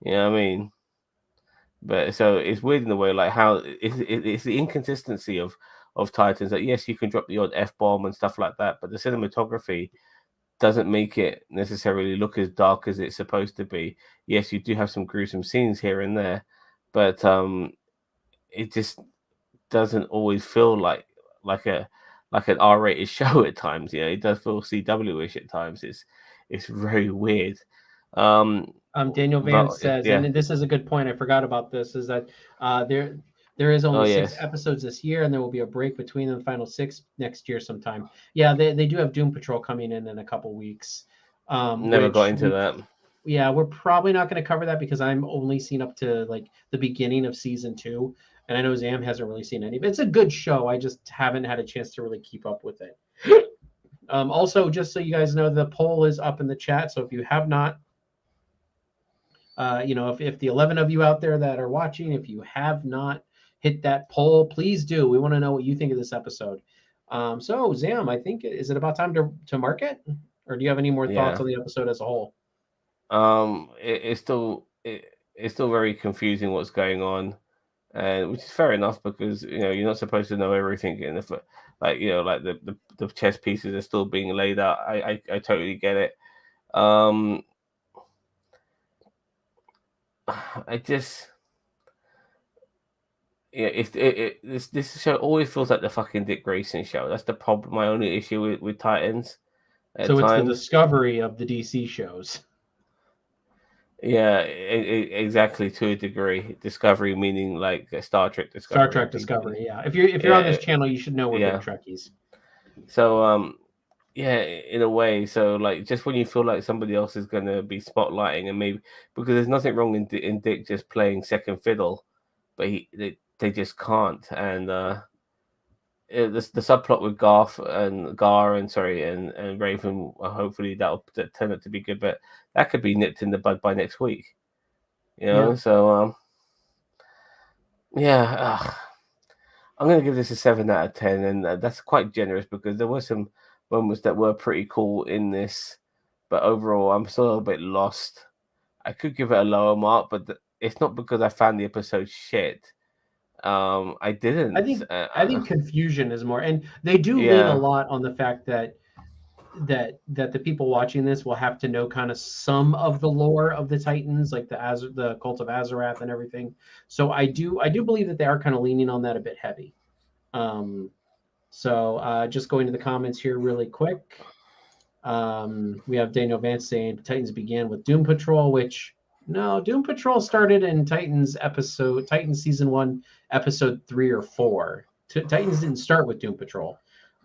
You know what I mean? But so it's weird in a way, like how it's the inconsistency of Titans. That yes, you can drop the odd F-bomb and stuff like that, but the cinematography doesn't make it necessarily look as dark as it's supposed to be. Yes, you do have some gruesome scenes here and there, but it just doesn't always feel like an R-rated show at times. It does feel CW-ish at times. It's very weird. Daniel Vance says, and this is a good point, I forgot about this, is that there is only 6 episodes this year, and there will be a break between the final 6 next year sometime. Yeah, they do have Doom Patrol coming in a couple weeks. Never got into that. Yeah, we're probably not going to cover that because I'm only seen up to like the beginning of season 2, and I know Zam hasn't really seen any. But it's a good show. I just haven't had a chance to really keep up with it. Also, just so you guys know, the poll is up in the chat. So if you have not, if the 11 of you out there that are watching, if you have not hit that poll, please do. We want to know what you think of this episode. So Zam, I think, is it about time to mark it, or do you have any more thoughts Yeah. on the episode as a whole? It's still very confusing what's going on, and which is fair enough because you're not supposed to know everything in the like like the chess pieces are still being laid out. I totally get it. I just this show always feels like the fucking Dick Grayson show. That's the problem. My only issue with Titans at So it's the times. discovery of the DC shows. Yeah, exactly, to a degree. Discovery meaning like Star Trek Star Discovery. Trek Discovery, yeah. If you're on this Yeah, channel, you should know we're big yeah. Trekkies. So yeah, in a way. So like, just when you feel like somebody else is gonna be spotlighting, and maybe because there's nothing wrong in Dick just playing second fiddle, but they just can't. And the subplot with and Raven, hopefully that'll turn out to be good, but that could be nipped in the bud by next week. Yeah. So yeah, I'm gonna give this a 7 out of 10, and that's quite generous because there were some moments that were pretty cool in this, but overall I'm still a bit lost. I could give it a lower mark, but it's not because I found the episode shit. I didn't. I think confusion is more, and they do lean a Yeah, lot on the fact that the people watching this will have to know kind of some of the lore of the Titans, like the cult of Azarath and everything. So I do believe that they are kind of leaning on that a bit heavy. So just going to the comments here really quick. We have Daniel Vance saying Titans began with Doom Patrol, which no, Doom Patrol started in Titans season 1, episode 3 or 4. Titans didn't start with Doom Patrol.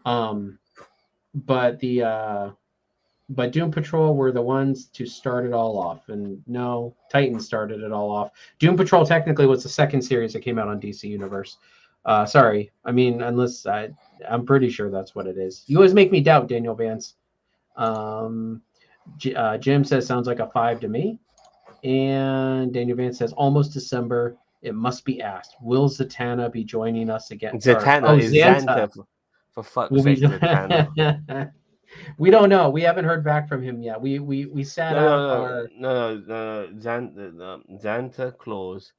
But Doom Patrol were the ones to start it all off. And no, Titans started it all off. Doom Patrol technically was the second series that came out on DC Universe. Sorry. I mean, I'm pretty sure that's what it is. You always make me doubt, Daniel Vance. Jim says sounds like a 5 to me. And Daniel Vance says almost December. It must be asked. Will Zatanna be joining us again? Zatanna is Xanta Xanta. For fuck's will be. sake, Zatanna. We don't know. We haven't heard back from him yet. We sat out our. No. Xanta Claus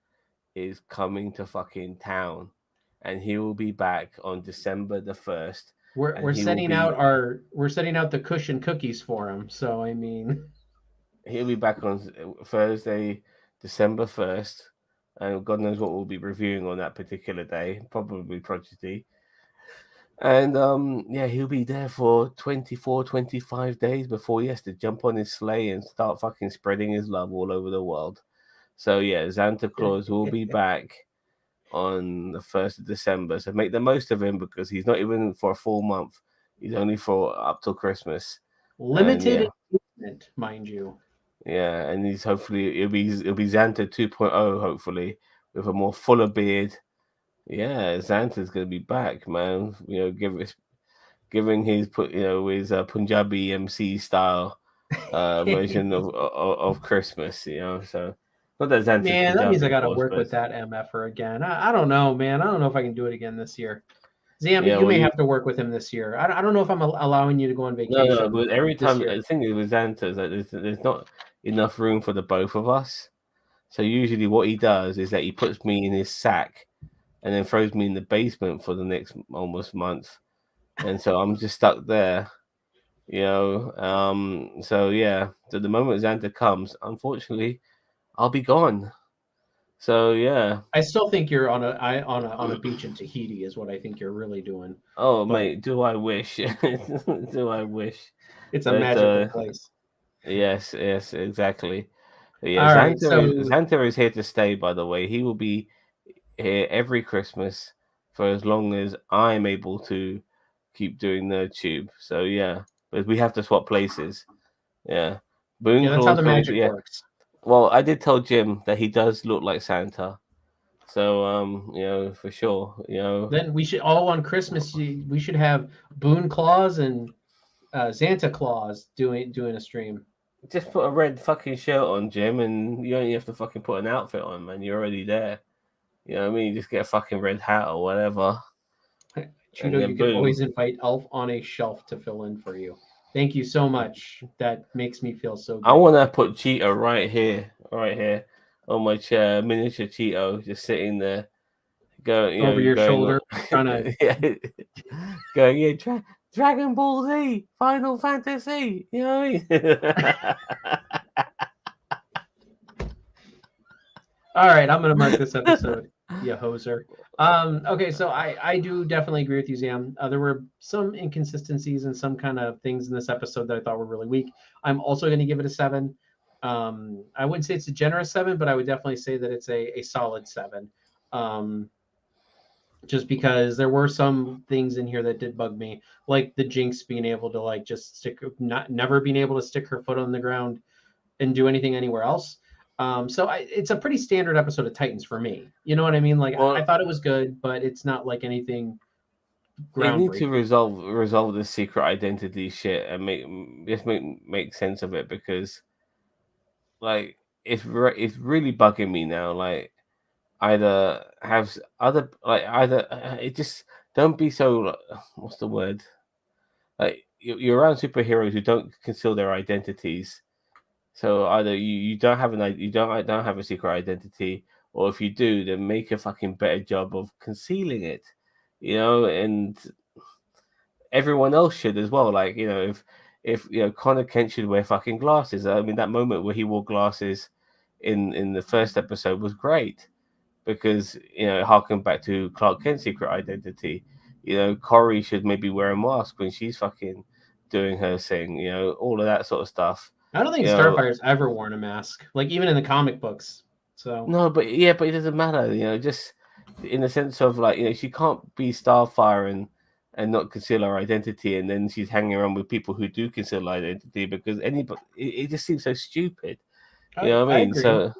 is coming to fucking town, and he will be back on December the 1st. We're setting out the cushion cookies for him. So I mean, he'll be back on Thursday, December 1st, and God knows what we'll be reviewing on that particular day. Probably Prodigy. And yeah, he'll be there for 24, 25 days before he has to jump on his sleigh and start fucking spreading his love all over the world. So yeah, Santa Claus will be back on the 1st of December. So make the most of him because he's not even for a full month. He's only for up till Christmas. Limited engagement, mind you. Yeah, and he's hopefully it'll be Xanta 2.0, hopefully, with a more fuller beard. Yeah, Xanta's gonna be back, man. Giving his his Punjabi MC style version of Christmas. So not that Xanta's Man, Punjabi, that means I got to of course, work but with that MFer again. I don't know, man. I don't know if I can do it again this year. Zam, yeah, you may have to work with him this year. I don't know if I'm allowing you to go on vacation. no, but every this time year. the thing is with Xanta is that there's not enough room for the both of us. So usually what he does is that he puts me in his sack and then throws me in the basement for the next almost month. And so I'm just stuck there, So yeah, so the moment Xanta comes, unfortunately, I'll be gone. So yeah. I still think you're on a beach in Tahiti is what I think you're really doing. Oh, mate, do I wish? Do I wish? It's a But magical place. yes, exactly. But yeah, All right, Xanta is here to stay. By the way, he will be here every Christmas for as long as I'm able to keep doing the tube. So yeah, but we have to swap places. Yeah, Boone Yeah, that's how Claw's the going to, magic yeah. works. Well, I did tell Jim that he does look like Santa. So, for sure, Then we should all on Christmas. We should have Boone Claus and Santa Claus doing a stream. just put a red fucking shirt on, Jim, and you only have to fucking put an outfit on, man. You're already there. You know what I mean? You just get a fucking red hat or whatever, and Cheeto, you then can boom. always invite Elf on a Shelf to fill in for you. Thank you so much. That makes me feel so good. I want to put Cheeto right here, on my chair, miniature Cheeto, just sitting there, Over your going, shoulder, trying to. yeah, going, yeah, Dragon Ball Z, Final Fantasy, you know what I mean? All right, I'm gonna mark this episode, you hoser. Okay, so I do definitely agree with you, Zam. There were some inconsistencies and some kind of things in this episode that I thought were really weak. I'm also going to give it a 7. I wouldn't say it's a generous 7, but I would definitely say that it's a solid 7. Just because there were some things in here that did bug me, like the Jinx being able to like just never being able to stick her foot on the ground and do anything anywhere else. So it's a pretty standard episode of Titans for me. You know what I mean? Like Well, I thought it was good, but it's not like anything they need to groundbreaking. resolve the secret identity shit and make sense of it, because like it's really bugging me now. Like either have other like either it just don't be so what's the word, like you're around superheroes who don't conceal their identities. So either you don't have you don't have a secret identity, or if you do, then make a fucking better job of concealing it. And everyone else should as well. Like, if Connor Kent should wear fucking glasses. I mean, that moment where he wore glasses in the first episode was great, because it harkened back to Clark Kent's secret identity. Corey should maybe wear a mask when she's fucking doing her thing. All of that sort of stuff. I don't think You know, Starfire's ever worn a mask, like even in the comic books. So no, but yeah, but it doesn't matter. Just in the sense of like, she can't be Starfire and not conceal her identity, and then she's hanging around with people who do conceal her identity, because anybody, it just seems so stupid. You know what I I mean? agree. So,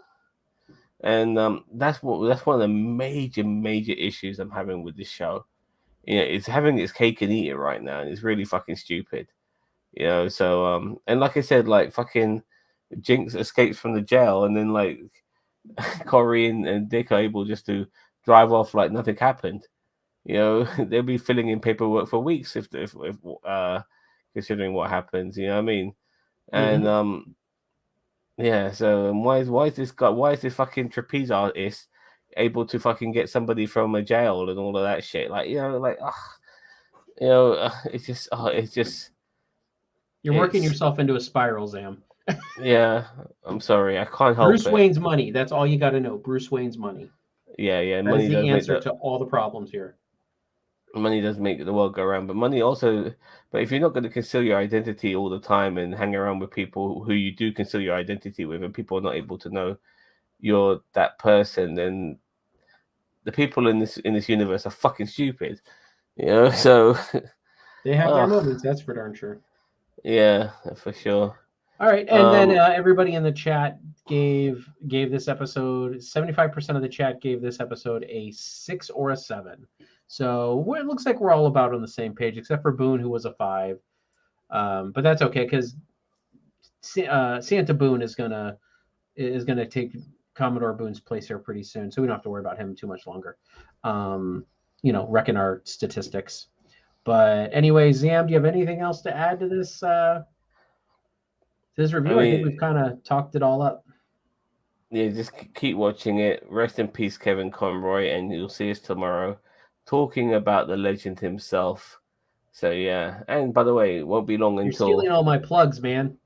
and that's one of the major issues I'm having with this show. It's having its cake and eat it right now, and it's really fucking stupid. So and like I said, like fucking Jinx escapes from the jail, and then like Corey and Dick are able just to drive off like nothing happened. They'll be filling in paperwork for weeks if considering what happens. You know what I mean? And yeah. So why is this fucking trapeze artist able to fucking get somebody from a jail and all of that shit? Like, like it's just You're working yourself into a spiral, Zam. yeah. I'm sorry, I can't help Bruce it. Wayne's money. That's all you got to know. Bruce Wayne's money. Yeah. That is the answer to all the problems here. Money does make the world go around, but if you're not going to conceal your identity all the time and hang around with people who you do conceal your identity with, and people are not able to know you're that person, then the people in this universe are fucking stupid. So they have their moments. That's for darn sure. Yeah, for sure. All right, and then everybody in the chat gave this episode 75% of the chat gave this episode a 6 or a 7. So it looks like we're all about on the same page, except for Boone, who was a 5. But that's okay, because Santa Boone is gonna take Commodore Boone's place here pretty soon, so we don't have to worry about him too much longer. Wrecking our statistics. But anyway, Zam, do you have anything else to add to this review? I think we've kind of talked it all up. Yeah, just keep watching it. Rest in peace, Kevin Conroy, and you'll see us tomorrow talking about the legend himself. So yeah, and by the way, it won't be long until you're stealing all my plugs, man.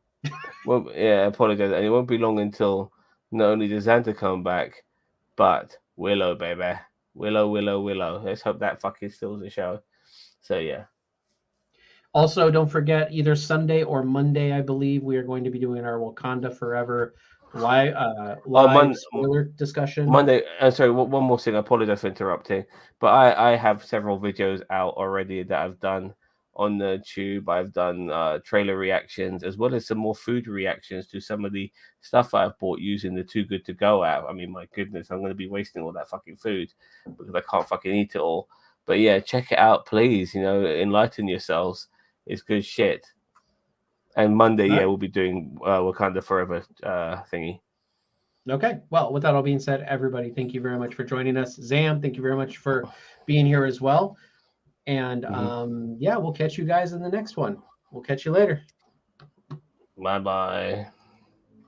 Well, yeah, I apologize. And it won't be long until not only does Xanta come back, but Willow, baby. Willow. Let's hope that fucking steals the show. So yeah. Also, don't forget, either Sunday or Monday, I believe, we are going to be doing our Wakanda Forever live spoiler discussion. Monday. Sorry, one more thing. I apologize for interrupting, but I have several videos out already that I've done on the tube. I've done trailer reactions as well as some more food reactions to some of the stuff I've bought using the Too Good To Go app. I mean, my goodness, I'm going to be wasting all that fucking food because I can't fucking eat it all. But yeah, check it out, please. You know, enlighten yourselves. It's good shit. And Monday, yeah, we'll be doing Wakanda Forever thingy. Okay. Well, with that all being said, everybody, thank you very much for joining us. Zam, thank you very much for being here as well. And yeah, we'll catch you guys in the next one. We'll catch you later. Bye-bye.